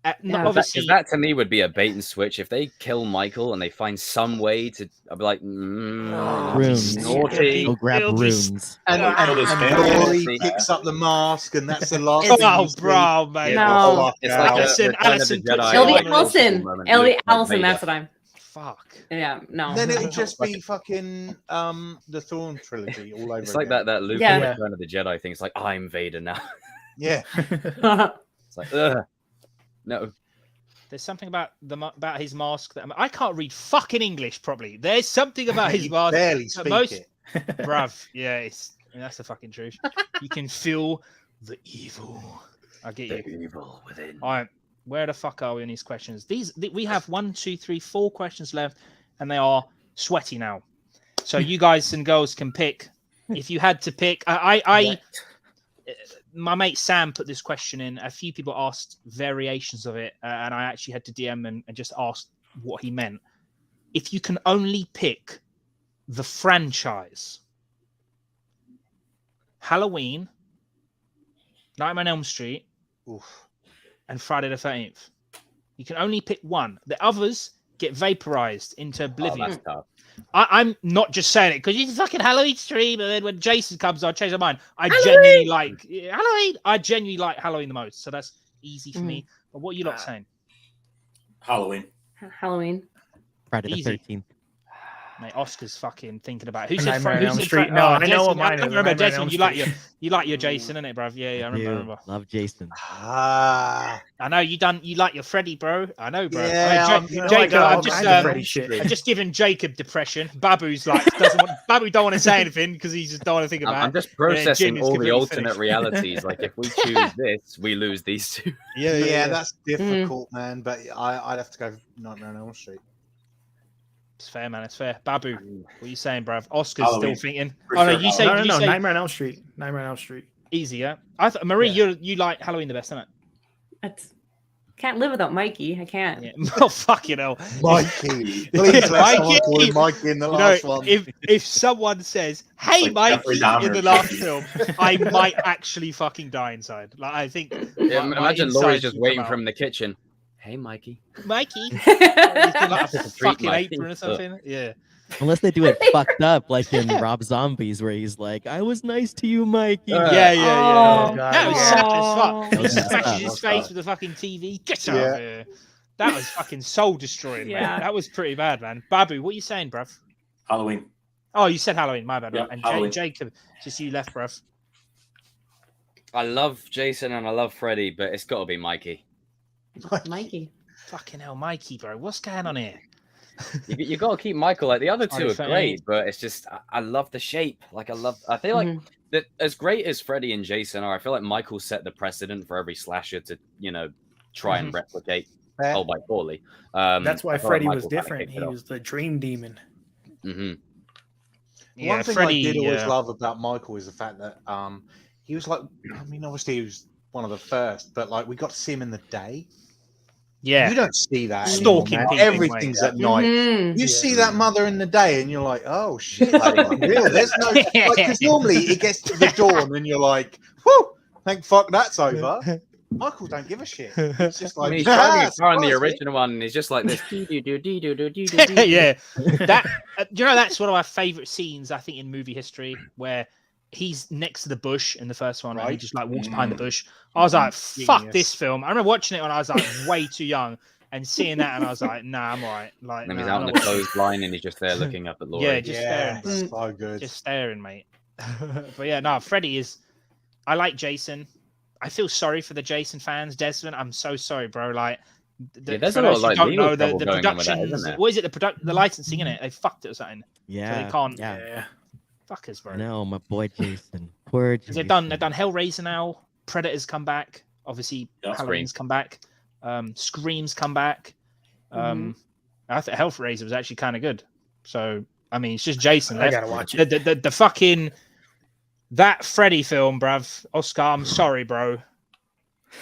D: Yeah.
A: obviously
G: that to me would be a bait and switch. If they kill Michael and they find some way to, I'd be like,
C: Runes.
G: naughty.
C: Go grab
A: It'll be-
C: runes.
E: And
F: Yeah.
E: Rory picks up the mask, and that's the last.
D: It's-
E: thing you
A: Oh,
E: see.
A: bro, mate.
D: No.
G: It's like
A: Alison-
G: a Return of
A: Alison
G: the Jedi.
A: puts
D: It'll be
A: Yeah.
D: Allison.
G: moment.
D: It'll be
G: Luke
D: Allison.
G: Vader.
D: That's what I'm.
A: Fuck.
D: Yeah. No.
E: Then it'll just be fucking the Thrawn trilogy all over.
G: It's like
E: again.
G: that Luke
D: Yeah.
G: and Return of the Jedi thing. It's like, I'm Vader now.
E: Yeah.
G: It's like, ugh. No.
A: There's something about about his mask that I can't read fucking English properly. There's something about his
E: You
A: mask.
E: barely
A: that
E: speak
A: most-
E: it.
A: Bruv, yeah, that's the fucking truth. You can feel the evil. I get you.
G: evil within.
A: All right, where the fuck are we on these questions? We have 1, 2, 3, 4 questions left, and they are sweaty now. So you guys and girls can pick. If you had to pick, my mate Sam put this question in. A few people asked variations of it, and I actually had to DM and just asked what he meant. If you can only pick the franchise, Halloween, Nightmare on Elm Street,
E: Oof.
A: and Friday the 13th. You can only pick one. The others get vaporized into oblivion.
G: That's tough.
A: I'm not just saying it because it's fucking Halloween stream, and then when Jason comes, I'll change my mind. I genuinely like Halloween. I genuinely like Halloween the most, so that's easy for me. But what are you lot saying?
F: Halloween.
D: Halloween.
C: Friday the
A: Easy.
C: 13th.
A: Mate, Oscar's fucking thinking about it. Who
B: Nightmare
A: said
B: on Elm
A: said
B: Street?
A: Fri-
B: No,
A: oh,
B: I know
A: Jason,
B: what mine
A: I
B: is.
A: remember
B: Nightmare on
A: Jason.
B: Elm
A: You like your Jason, innit, bruv? Yeah, I remember.
C: Love Jason.
E: Ah.
A: I know you like your Freddy, bro. I know, bro.
E: Yeah,
A: I mean,
E: you know,
A: Jacob,
B: I got all
A: I'm just
B: kinds of Freddy shit.
A: I'm just giving Jacob depression. Babu's like Babu don't want to say anything because he just don't want to think about
G: I'm
A: it.
G: just processing
A: Jim is
G: all the
A: completely
G: alternate
A: finished.
G: realities. Like, if we choose this, we lose these two.
E: Yeah, that's difficult, man. But I'd have to go Nightmare on Elm Street.
A: It's fair, man. It's fair. Babu, what are you saying, bruv? Oscar's
F: Halloween.
A: still thinking.
F: For
A: Oh no,
F: sure,
A: you say
B: No.
A: you say
B: Nightmare on Elm Street. Nightmare on Elm Street.
A: easy, yeah. I thought Marie,
B: Yeah.
A: you like Halloween the best, isn't it?
D: That's can't live without Mikey. I can't.
A: Yeah. Oh fucking hell,
E: Mikey. Please let someone call him Mikey in the
A: You
E: last
A: know,
E: one.
A: if someone says, "Hey,
F: Like Jeffrey
A: Mikey," in
F: Dahmer
A: the last
F: cookie.
A: film, I might actually fucking die inside. Like I think.
G: Yeah,
A: my
G: imagine
A: insides
G: Laurie's just
A: will
G: waiting
A: come
G: from
A: out.
G: the kitchen. Hey, Mikey.
A: Mikey. He's got like a
G: Treat
A: fucking
G: Mikey.
A: apron or something. Yeah.
C: Unless they do it fucked up, like in Rob Zombies, where he's like, "I was nice to you, Mikey."
A: Yeah.
B: Oh, God,
A: That was
B: yeah.
A: sad as fuck.
C: That
A: He
C: was
A: smashes
C: sad.
A: his face with the fucking TV. Get out
E: Yeah.
A: of here. That was fucking soul destroying, man.
D: Yeah.
A: That was pretty bad, man. Babu, what are you saying, bruv?
F: Halloween.
A: Oh, you said Halloween. My bad.
F: Yeah,
A: Right? And
F: Halloween.
A: Jacob, just you left, bruv.
G: I love Jason and I love Freddy, but it's got to be Mikey.
D: Mikey.
A: Fucking hell, Mikey, bro. What's going on here?
G: You got to keep Michael. Like, the other two are
A: Friday
G: great, but it's just I love the shape. Like, I feel like that as great as Freddy and Jason are, I feel like Michael set the precedent for every slasher to try and replicate.
E: Yeah.
G: Albeit poorly.
B: That's why
G: I feel like
B: Freddy was
G: Michael kinda
B: different.
G: kicked
B: He
G: it off.
B: was the dream demon.
G: Mm-hmm.
E: One thing I did always love about Michael is the fact that he was like, I mean, obviously he was one of the first, but like we got to see him in the day.
A: Yeah,
E: you don't see that.
A: Stalking
E: anymore,
A: people,
E: everything's
A: mate.
E: at night. You see that mother in the day, and you're like, oh shit, real. There's no because normally it gets to the dawn, and you're like, whoo, thank fuck that's over. Michael don't give a shit. It's just like
G: he's driving a car in the original one, and he's just like this.
A: Yeah, that that's one of my favorite scenes I think in movie history, where he's next to the bush in the first one, and he just like walks behind the bush. I was like, fuck this film. I remember watching it when I was like way too young, and seeing that, and I was like, nah, I'm alright. Like,
G: and he's out on the clothesline, and he's just there looking up at Laurie.
A: Yeah, just staring.
E: So good.
A: Just staring, mate. But yeah, no, Freddy is. I like Jason. I feel sorry for the Jason fans, Desmond. I'm so sorry, bro. Like,
G: there's a lot of like
A: don't know
G: the
A: production. What is it? The licensing in it? They fucked it or something.
C: Yeah,
A: so they can't.
B: Yeah.
A: Fuckers, bro.
C: No, my boy Jason. Poor Jason.
A: They've done Hellraiser now. Predator's come back. Obviously, Halloween's come back. Scream's come back. I thought Hellraiser was actually kind of good. So I mean, it's just Jason.
B: I gotta watch it.
A: The fucking that Freddy film, bruv. Oscar, I'm sorry, bro.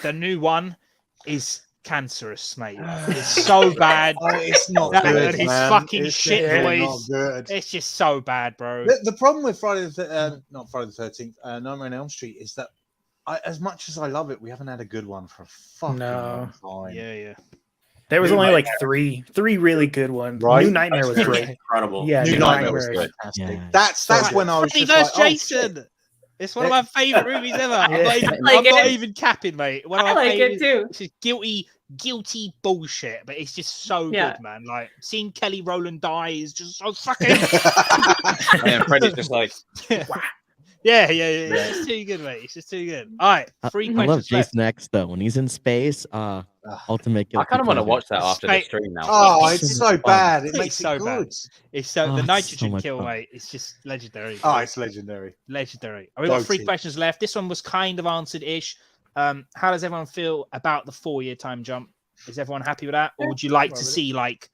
A: The new one is cancerous, mate. It's so bad.
E: It's not good,
A: his
E: man.
A: fucking
E: It's
A: shit
E: really
A: voice.
E: not good.
A: It's just so bad, bro.
E: The problem with not Friday the 13th, Nightmare on Elm Street is that as much as I love it, we haven't had a good one for a fucking long time.
A: Yeah.
B: There was only like three really good ones.
E: Right?
B: New Nightmare was great.
F: Incredible.
B: Yeah,
E: New Nightmare was
B: good.
E: fantastic.
C: Yeah.
E: That's when I was
A: Freddy
E: just
A: vs.
E: like,
A: Jason. It's one of my favorite movies ever. I'm
B: Yeah.
A: not even capping, mate. One of
D: I
A: my
D: like
A: favorites.
D: it too.
A: It's just guilty bullshit, but it's just so good, man. Like seeing Kelly Rowland die is just so fucking.
G: And Freddy's just like,
A: yeah. It's just too good, mate. It's just too good. All right, three
C: I
A: questions
C: love
A: left.
C: Jason X though. When he's in space, ultimate.
G: I kind of want to watch that after the
A: Mate,
G: stream now.
E: oh, it's so
C: fun.
E: bad. It
A: It's
E: makes
A: so
E: it
A: bad.
E: good.
A: It's so the
C: it's so
A: nitrogen
C: much
A: kill,
C: fun.
A: mate. It's just legendary.
E: Oh, it's legendary.
A: Legendary. We've got three
E: Goated.
A: questions left. This one was kind of answered-ish. How does everyone feel about the 4-year time jump? Is everyone happy with that, or would you like to see like,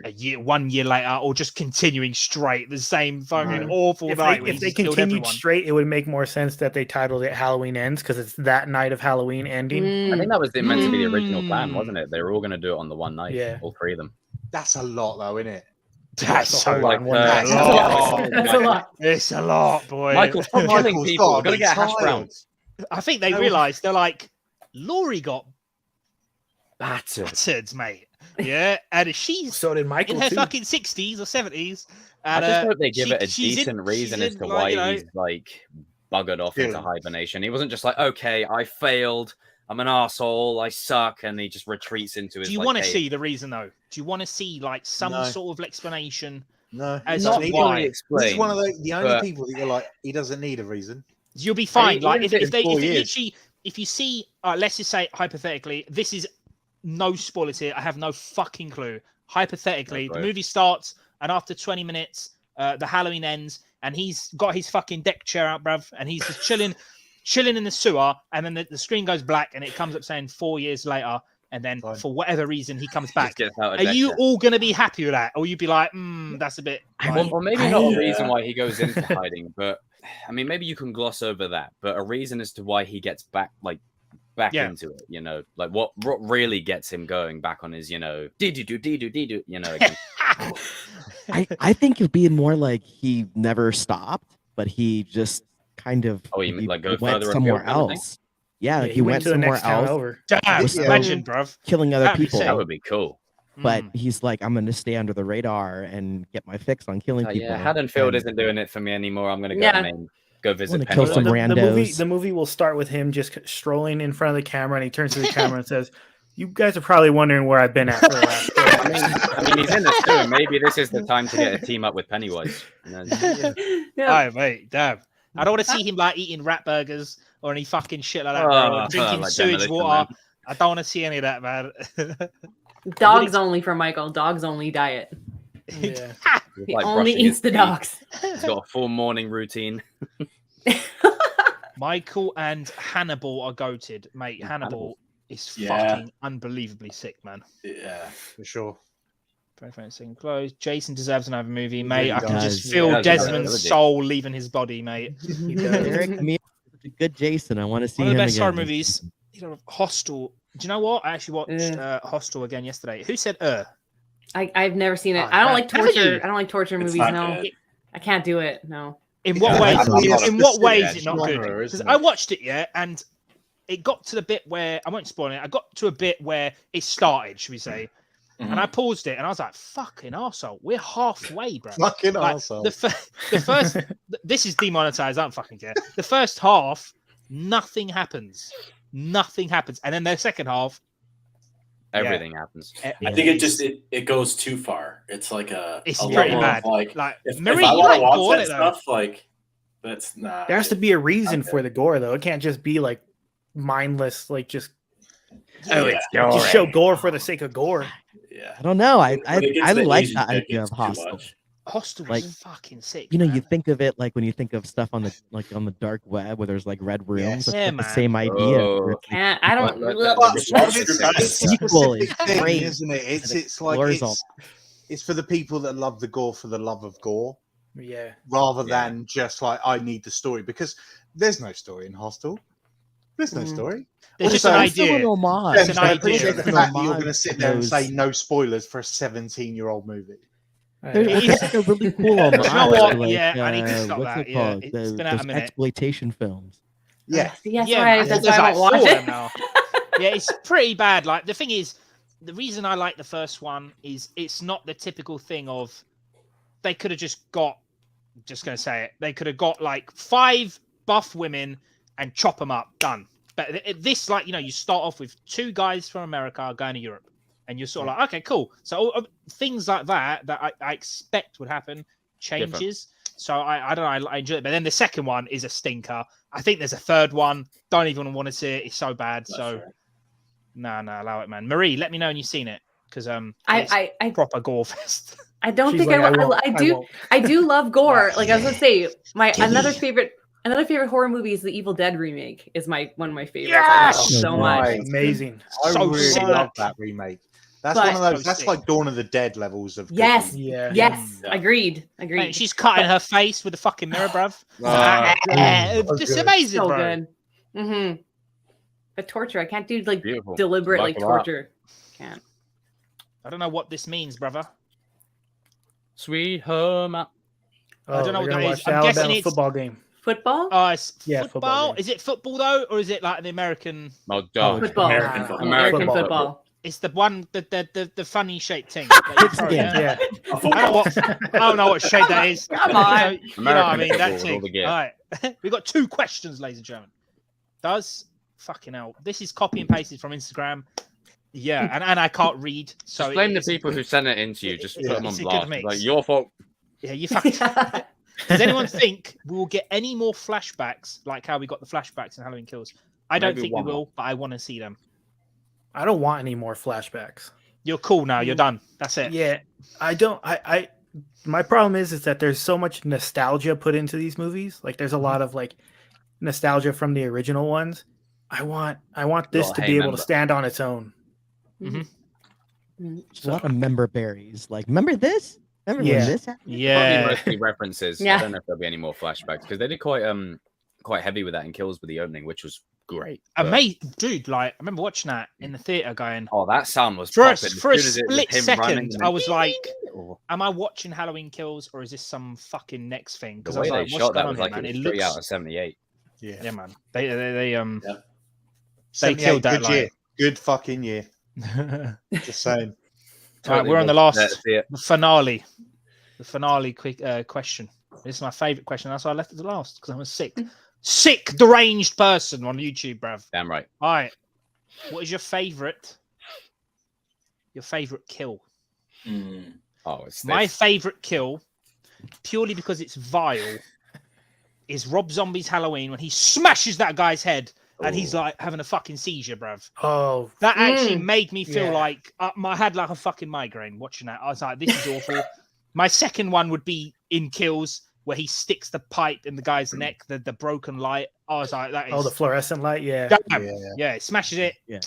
A: a year, 1 year later, or just continuing straight the same fucking awful night?
B: If they continued straight, it would make more sense that they titled it Halloween Ends because it's that night of Halloween ending.
G: I think that was meant to be the original plan, wasn't it? They were all going to do it on the one night.
B: Yeah.
G: All three of them.
E: That's a lot, though, isn't it?
A: That's so
G: like
A: that's
D: a lot.
A: It's a lot, boy.
G: Michael, stop killing
E: Michael's
G: people. We're
E: gotta
G: going to
E: be
G: get hash
E: tired.
G: browns.
A: I think they realised they're like, Laurie got
G: Battered.
A: mate. Yeah, and she's
B: So did Michael
A: in her
B: too.
A: fucking 60s or 70s.
G: I
A: And,
G: just hope they give it a
A: she's
G: decent reason as
A: in,
G: to
A: like,
G: why he's like buggered off into hibernation. He wasn't just like, okay, I failed. I'm an asshole. I suck, and he just retreats into his.
A: Do you
G: like,
A: want to
G: cave.
A: see the reason though? Do you want to see like some
E: No.
A: sort of explanation?
E: No,
A: As
G: Not
A: to
G: fully
A: why?
G: explained.
E: He's one of the only
G: but-
E: people that you're like, he doesn't need a reason.
A: You'll be fine.
E: Even
A: Like
E: if
A: if
E: it's
A: they
E: 4 years.
A: literally, if you see, let's just say hypothetically, this is no spoilers here. I have no fucking clue. Hypothetically, the movie starts, and after 20 minutes, the Halloween ends, and he's got his fucking deck chair out, bruv, and he's just chilling in the sewer, and then the screen goes black, and it comes up saying 4 years later, and then for whatever reason he comes back. Are you all gonna be happy with that, or you'd be like, that's a bit?
G: Or maybe not a reason why he goes into hiding, but I mean, maybe you can gloss over that. But a reason as to why he gets back into it, like what really gets him going back on his, again.
C: I think it'd be more like he never stopped, but he just kind of
G: you mean like go
C: went
G: further
C: somewhere
G: afield kind of thing?
C: else. Yeah,
B: he went to the
C: somewhere
B: next town
C: else.
B: over.
A: Damn,
C: Was
A: imagine, bruv.
C: killing other
A: That'd be
C: people.
A: sick.
G: That would be cool.
C: But he's like, I'm gonna stay under the radar and get my fix on killing people.
G: Yeah, Haddonfield isn't doing it for me anymore. I'm gonna go visit
C: kill some randos.
B: The movie will start with him just strolling in front of the camera, and he turns to the camera and says, "You guys are probably wondering where I've been at for the last."
G: I mean, he's in the stew. Maybe this is the time to get a team up with Pennywise.
A: Oh, mate, damn. I don't want to see him like eating rat burgers or any fucking shit like that, bro. Or drinking
G: like
A: sewage
G: Demolition
A: water.
G: Man.
A: I don't want to see any of that, man.
D: Dogs only for Michael. Dogs only diet.
B: Yeah.
D: He
G: Like
D: only
G: brushing his
D: eats the
G: teeth.
D: dogs.
G: He's got a full morning routine.
A: Michael and Hannibal are goated, mate. Hannibal is fucking unbelievably sick, man.
F: Yeah,
E: for sure.
A: Second close. Jason deserves another movie, mate.
E: really
A: I can
E: does.
A: just feel
G: Yeah,
A: Desmond's soul leaving his body, mate.
C: Eric, me, such a good Jason. I want to see
A: One of
C: him
A: the best
C: again.
A: horror movies. Hostel, you know what? I actually watched Hostel again yesterday. Who said
D: I've never seen it. I don't like torture. I don't like torture movies. No, I can't do it. No.
A: In what ways? In what ways is it not good? Because I watched it, and it got to the bit where I won't spoil it. I got to a bit where it started, should we say? And I paused it, and I was like, "Fucking arsehole, we're halfway, bro."
E: Fucking arsehole.
A: The first, this is demonetized. I don't fucking care. The first half, nothing happens, and then the second half,
G: everything happens.
F: I think it goes too far. It's like
A: it's pretty bad.
F: Like if
A: Marie,
F: I
A: you
F: want to
A: like
F: watch that stuff, like that's not.
B: There has to be a reason for the gore, though. It can't just be like mindless, like just just show gore for the sake of gore.
F: Yeah,
C: I don't know. I like the idea of Hostel.
A: Hostel was like, fucking sick.
C: You know, you think of it like when you think of stuff on the dark web where there's like red rooms. It's the same idea.
D: I don't.
E: It's a specific thing, isn't it? It's like it's for the people that love the gore for the love of gore.
B: Yeah.
E: Rather than just like I need the story, because there's no story in Hostel. There's no story.
A: There's just an idea.
E: It's an idea. The fact that you're going to sit there and say no spoilers for a 17-year-old movie.
C: It's like a really cool homage.
A: You know what?
C: Like,
A: I need to stop that.
C: Called?
A: It's been out a minute.
C: Exploitation films.
D: That's why
A: I
D: won't watch it.
A: Now. Yeah, it's pretty bad. Like the thing is, the reason I like the first one is it's not the typical thing of they could have just got. Just going to say it. They could have got like 5 buff women and chop them up. Done. But this, like, you start off with 2 guys from America going to Europe, and you're sort of like, okay, cool. So things like that I expect would happen changes. Different. So I don't know. I enjoy it. But then the second one is a stinker. I think there's a third one. Don't even want to see it. It's so bad. That's so no, allow it, man. Marie, let me know when you've seen it, because I proper gore fest.
D: I don't think I do love gore. Like I was gonna say, another favorite horror movie is the Evil Dead remake. Is one of my favorites.
A: Yes!
D: So much.
B: Amazing.
E: I really love that remake. That's one of those. That's like Dawn of the Dead levels of.
D: Yes.
B: Yeah.
D: Yes. Agreed.
A: Mate, she's cutting her face with a fucking mirror, bruv. Just amazing,
D: so
A: bro.
D: Good. Mm-hmm. But torture, I can't do like deliberate torture. Can't.
A: I don't know what this means, brother.
G: Sweet home.
B: I
A: don't know what that is.
B: I'm guessing it's
A: football
B: game.
D: Football?
A: Oh, it's
B: football.
A: Football. Is it football though, or is it like the American?
D: Football. American football.
A: It's the one, the funny shaped thing.
B: Yeah.
A: I don't know what shape that is.
D: Come on.
A: You know what I mean? That thing. All right. We've got 2 questions, ladies and gentlemen. Fucking hell. This is copy and pasted from Instagram. Yeah, and I can't read. So
G: just blame the people who sent it into you. Just put them on blast. Like your fault.
A: Yeah, you fucked. Does anyone think we will get any more flashbacks like how we got the flashbacks in Halloween Kills? I don't think we will, but I want to see them.
B: I don't want any more flashbacks.
A: You're cool now. You're done. That's it.
B: Yeah, I don't. My problem is that there's so much nostalgia put into these movies. Like, there's a lot of like nostalgia from the original ones. I want this to be able to stand on its own.
C: Mm-hmm. A lot of member berries. Like, remember this? Remember when this happened?
A: Yeah.
G: Probably mostly references. I don't know if there'll be any more flashbacks, because they did quite heavy with that in Kills with the opening, which was great.
A: Amazing, dude. Like, I remember watching that in the theater, going,
G: "Oh, that sound was
A: for a
G: popping."
A: split second. I was like, "Am I watching Halloween Kills, or is this some fucking next thing?"
G: Because I was like, "What's going on here, man?" It looks out of '78.
A: Yeah, man. They
E: killed
A: that.
E: Good year. Good fucking year. Just saying.
A: All right, we're on the finale. The finale question. This is my favorite question. That's why I left it to last, because I'm a sick, deranged person on YouTube, bruv.
G: Damn right.
A: All right. What is your favorite kill?
G: Oh, it's
A: my favorite kill, purely because it's vile, is Rob Zombie's Halloween when he smashes that guy's head. And he's like having a fucking seizure, bruv.
B: Oh,
A: that actually made me feel like I had like a fucking migraine watching that. I was like, this is awful. My second one would be in Kills, where he sticks the pipe in the guy's neck, the broken light. I was like, that is.
B: Oh, the fluorescent light, yeah.
A: It smashes it. Yeah.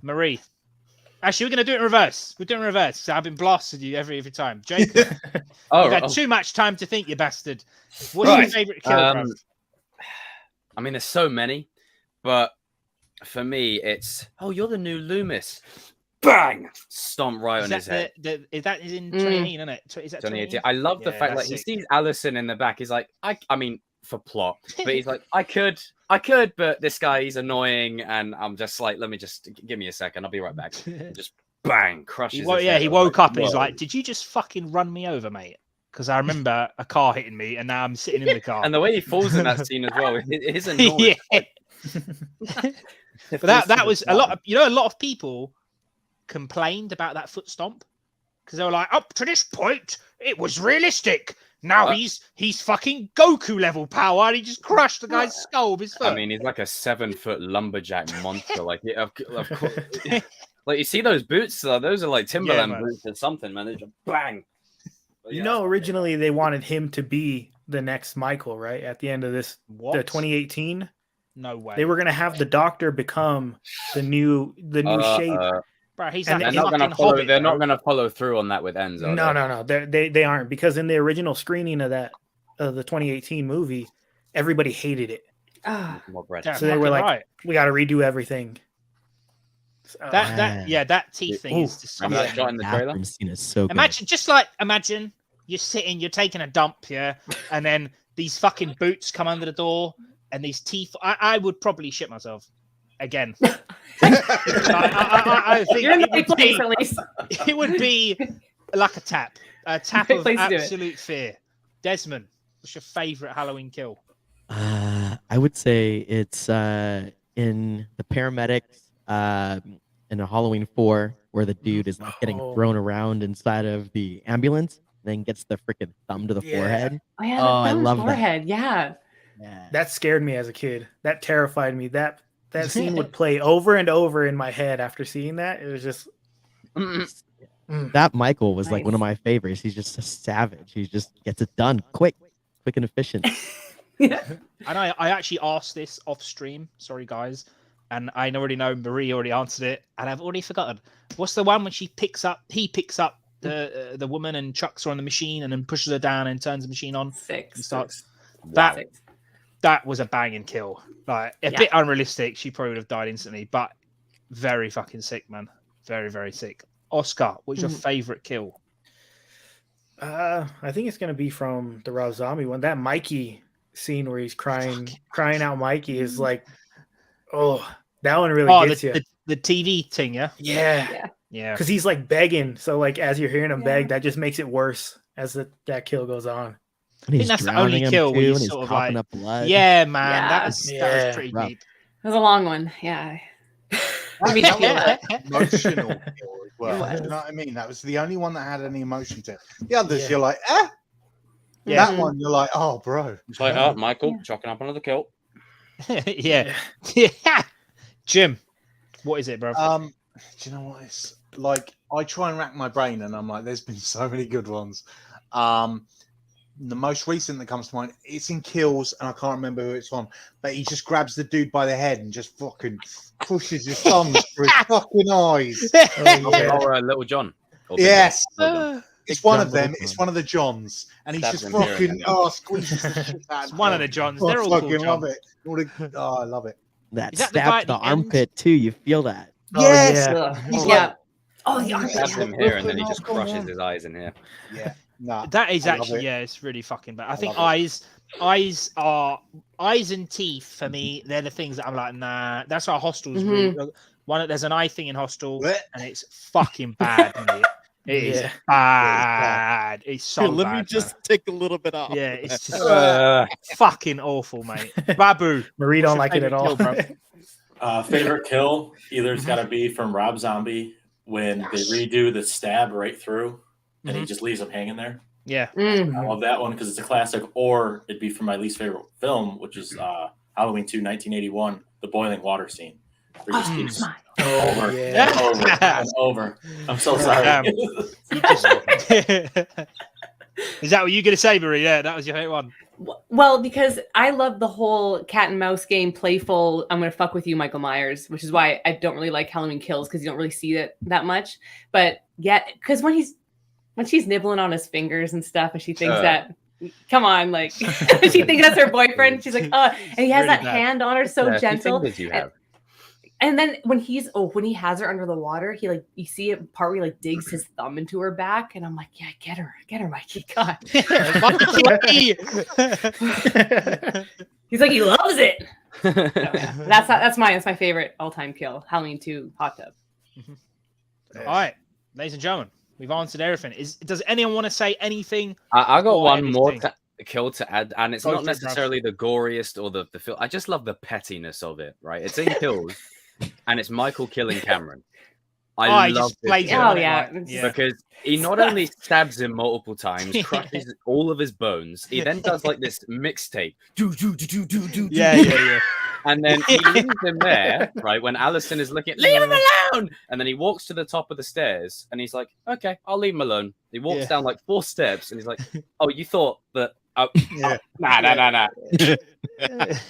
A: Marie. Actually, we're going to do it in reverse. We're doing it in reverse. So I've been blasting you every time. Jacob. You've had too much time to think, you bastard. What's your favorite kill, bruv?
G: I mean, there's so many. But for me, it's you're the new Loomis. Bang! Stomp right on his head.
A: That is in 2018, isn't it? Is that
G: 2018? I love the fact he sees Allison in the back. He's like, I mean, for plot, but he's like, I could, but this guy, he's annoying, and I'm just like, let me just give me a second, I'll be right back. Just bang, crushes.
A: He woke up and he's like, did you just fucking run me over, mate? Because I remember a car hitting me, and now I'm sitting in the car.
G: And the way he falls in that scene as well, it is annoying.
A: But that was a lot of, a lot of people complained about that foot stomp because they were like, up to this point it was realistic, now he's fucking Goku level power and he just crushed the guy's skull with his foot.
G: I mean, he's like a 7-foot lumberjack monster. Like, of course, like you see those boots, those are like Timberland boots or something, man. They just bang. But,
B: originally they wanted him to be the next Michael, right? At the end of the 2018.
A: No way.
B: They were gonna have the Doctor become the new shape.
A: Bro, he's
G: they're not going to follow through on that with Enzo.
B: No. They aren't, because in the original screening of the 2018 movie, everybody hated it. So they were like, we got to redo everything.
A: That teeth thing is disgusting.
G: That shot in the trailer?
C: Is so
A: Imagine you're sitting, you're taking a dump, and then these fucking boots come under the door, and these teeth. I would probably shit myself again. I think
D: you're in the right place, at least.
A: It would be like a tap of absolute fear. Desmond, what's your favorite Halloween kill?
C: I would say it's in the paramedics in a Halloween 4, where the dude is like getting thrown around inside of the ambulance, then gets the freaking thumb to the forehead.
D: Oh yeah, I love forehead. That.
B: Yeah, that scared me as a kid. That terrified me. That scene would play over and over in my head after seeing that. It was just
C: that Michael was like one of my favorites. He's just a savage. He just gets it done quick and efficient.
A: And I actually asked this off stream. Sorry, guys. And I already know Marie already answered it, and I've already forgotten. What's the one when he picks up the woman and chucks her on the machine and then pushes her down and turns the machine on?
D: 6.
A: And starts that was a banging kill. Like a bit unrealistic. She probably would have died instantly, but very fucking sick, man. Very, very sick. Oscar, what's your favorite kill?
B: I think it's gonna be from the Rob Zombie one. That Mikey scene where he's crying out Mikey is like, that one really gets you.
A: The TV thing,
B: yeah. Because he's like begging, so like as you're hearing him beg, that just makes it worse as that kill goes on.
A: I think that's the only kill where you sort of like, up blood. Yeah, man, that was pretty deep.
D: It was a long one, yeah.
E: Emotional kill as well. You know what I mean? That was the only one that had any emotion to it. The others, you're like, that one, you're like, oh, bro.
G: It's like, Michael, chalking up another kill.
A: Yeah. Jim, what is it, bro?
E: Do you know what it's like? I try and rack my brain, and I'm like, there's been so many good ones. The most recent that comes to mind, it's in Kills, and I can't remember who it's on, but he just grabs the dude by the head and just fucking pushes his thumbs through his fucking eyes.
G: Or Little John.
E: Yes. It's one of them. It's one of the Johns, and he's just fucking squeezes the shit out.
A: It's one of the Johns. They're all
E: fucking love it. I love it.
C: That stab to the armpit too. You feel that?
E: Yes.
D: The armpit.
G: Stabs him here, and then he just crushes his eyes in here.
E: Yeah. No,
A: that is actually it's really fucking bad. I think eyes and teeth for me. They're the things that I'm like, nah. That's why Hostel's really there's an eye thing in Hostel, and it's fucking bad. Mate. It is bad. It's so bad.
C: Let me just take a little bit off.
A: Yeah, it's just fucking awful, mate. Babu,
B: Marie don't like it at all.
F: Favorite kill? Either it's got to be from Rob Zombie when they redo the stab right through, and he just leaves him hanging there.
A: Yeah,
F: I love that one because it's a classic. Or it'd be from my least favorite film, which is Halloween 2, 1981, the boiling water scene. Where he just keeps over and over. I'm so sorry.
A: Is that what you're gonna say, Marie? Yeah, that was your favorite one.
D: Well, because I love the whole cat and mouse game, playful, I'm gonna fuck with you, Michael Myers, which is why I don't really like Halloween Kills, because you don't really see it that much. But yeah, because when she's nibbling on his fingers and stuff, and she thinks that, come on, like she thinks that's her boyfriend. She's like, and he has really that hand on her, so gentle.
G: Did you have?
D: And then when he has her under the water, he like you see a part where he like digs his thumb into her back, and I'm like, yeah, get her, Mikey. God. He's like, he loves it. So, that's my favorite all-time kill. Halloween 2 hot tub.
A: All right, ladies and gentlemen, we've answered everything. Does anyone want to say anything?
G: I got one more kill to add, and it's not necessarily the goriest or the film. I just love the pettiness of it. Right, it's in Kills, and it's Michael killing Cameron. I love this.
D: Oh yeah,
G: because he not only stabs him multiple times, crushes all of his bones. He then does like this mixtape.
A: Yeah.
G: And then he leaves him there, right? When Allison is looking, leave him alone. And then he walks to the top of the stairs, and he's like, "Okay, I'll leave him alone." He walks down like 4 steps, and he's like, "Oh, you thought that?" Nah. It's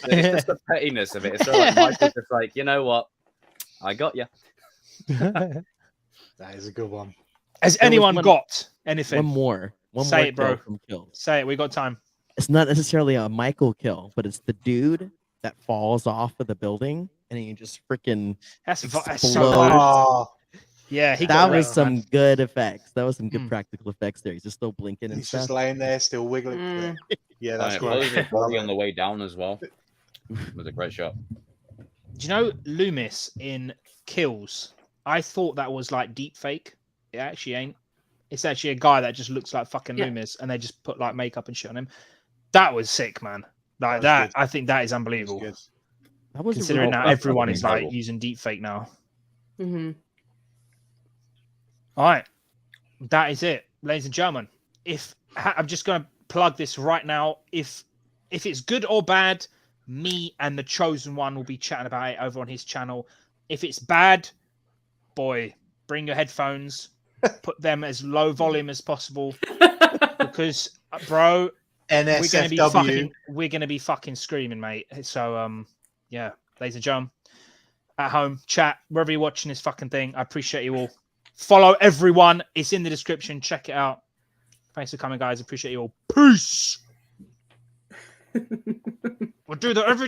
G: just the pettiness of it. It's sort of like Michael's just like, you know what? I got you.
E: That is a good one.
A: Has anyone got anything?
C: One more.
A: Say it, bro.
C: From Kills.
A: Say it. We got time.
C: It's not necessarily a Michael kill, but it's the dude that falls off of the building and he just freaking
A: that's so
C: bad.
A: Yeah,
C: that was some good effects. That was some good practical effects there. He's just still blinking and
E: he's
C: stuff.
E: just laying there, still wiggling. Yeah, that's great.
G: On the way down as well. It was a great shot.
A: Do you know Loomis in Kills? I thought that was like deep fake. It actually ain't. It's actually a guy that just looks like fucking Loomis, and they just put like makeup and shit on him. That was sick, man. Like that, I think that is unbelievable.
C: That was
A: considering now everyone is like using deep fake now.
D: Mm-hmm.
A: All right, that is it, ladies and gentlemen. I'm just going to plug this right now. If it's good or bad, me and the Chosen One will be chatting about it over on his channel. If it's bad, boy, bring your headphones, put them as low volume as possible, because, bro,
E: NSFW.
A: we're gonna be fucking screaming, mate. So, yeah, ladies and gentlemen, at home, chat, wherever you're watching this fucking thing, I appreciate you all. Follow everyone. It's in the description. Check it out. Thanks for coming, guys. Appreciate you all. Peace. We'll do that every time.